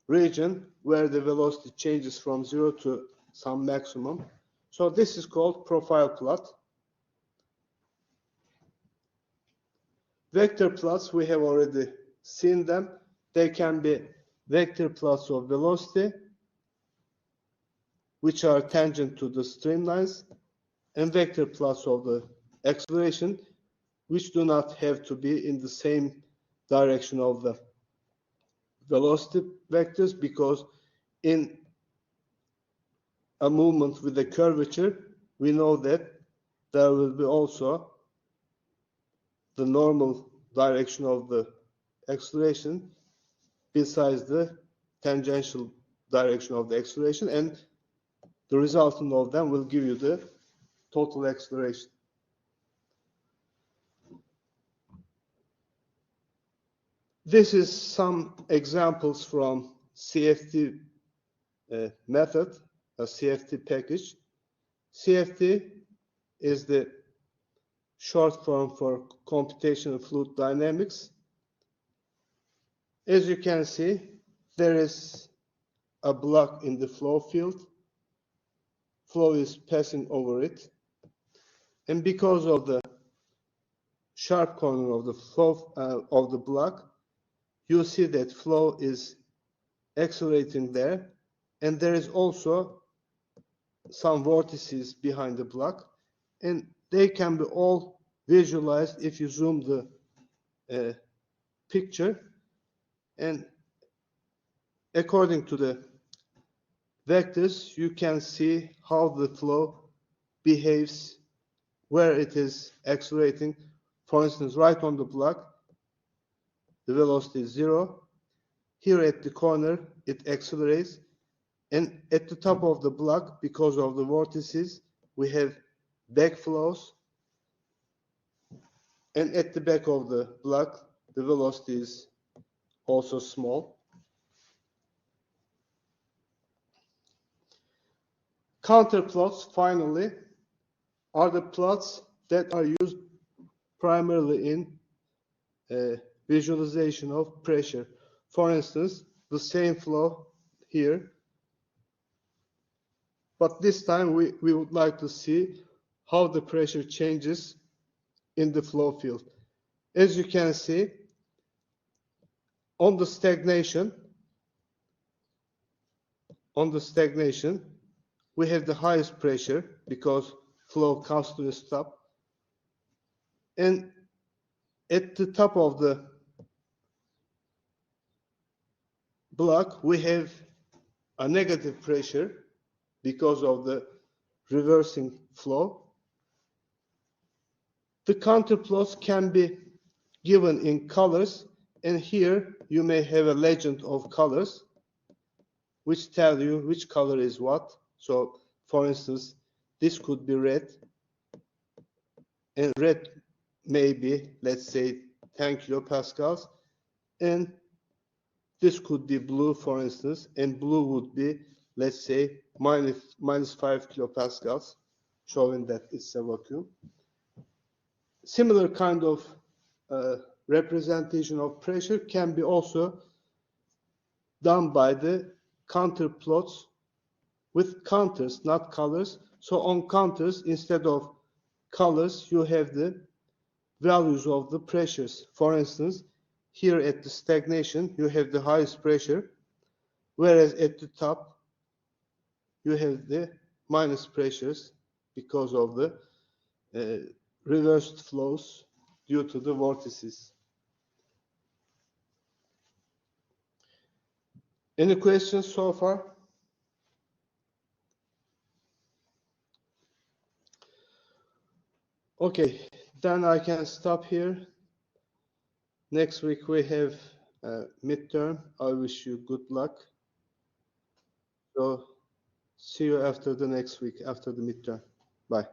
region where the velocity changes from 0 to some maximum. So this is called profile plot. Vector plots, we have already seen them. They can be vector plots of velocity, which are tangent to the streamlines, and vector plots of the acceleration, which do not have to be in the same direction of the velocity vectors, because in a movement with a curvature, we know that there will be also the normal direction of the acceleration besides the tangential direction of the acceleration, and the resultant of them will give you the total acceleration. This is some examples from CFD method, a CFD package. CFD is the short form for computational fluid dynamics. As you can see, there is a block in the flow field. Flow is passing over it. And because of the sharp corner of the flow of the block, you see that flow is accelerating there, and there is also some vortices behind the block, and they can be all visualized if you zoom the picture. And according to the vectors, you can see how the flow behaves where it is accelerating. For instance, right on the block, the velocity is 0. Here at the corner, it accelerates. And at the top of the block, because of the vortices, we have backflows. And at the back of the block, the velocity is also small. Counter plots, finally, are the plots that are used primarily in visualization of pressure. For instance, the same flow here, but this time we would like to see how the pressure changes in the flow field. As you can see, on the stagnation, we have the highest pressure because flow comes to a stop. And at the top of the block, we have a negative pressure because of the reversing flow. The counter plots can be given in colors, and here you may have a legend of colors which tell you which color is what. So, for instance, this could be red, and red may be, let's say, 10 kilopascals, and this could be blue, for instance, and blue would be, let's say, minus 5 kilopascals, showing that it's a vacuum. Similar kind of representation of pressure can be also done by the counter plots with counters, not colors. So on counters, instead of colors, you have the values of the pressures. For instance, here at the stagnation, you have the highest pressure, whereas at the top, you have the minus pressures because of the reversed flows due to the vortices. Any questions so far? Okay, then I can stop here. Next week we have midterm. I wish you good luck. So see you after the next week, after the midterm. Bye.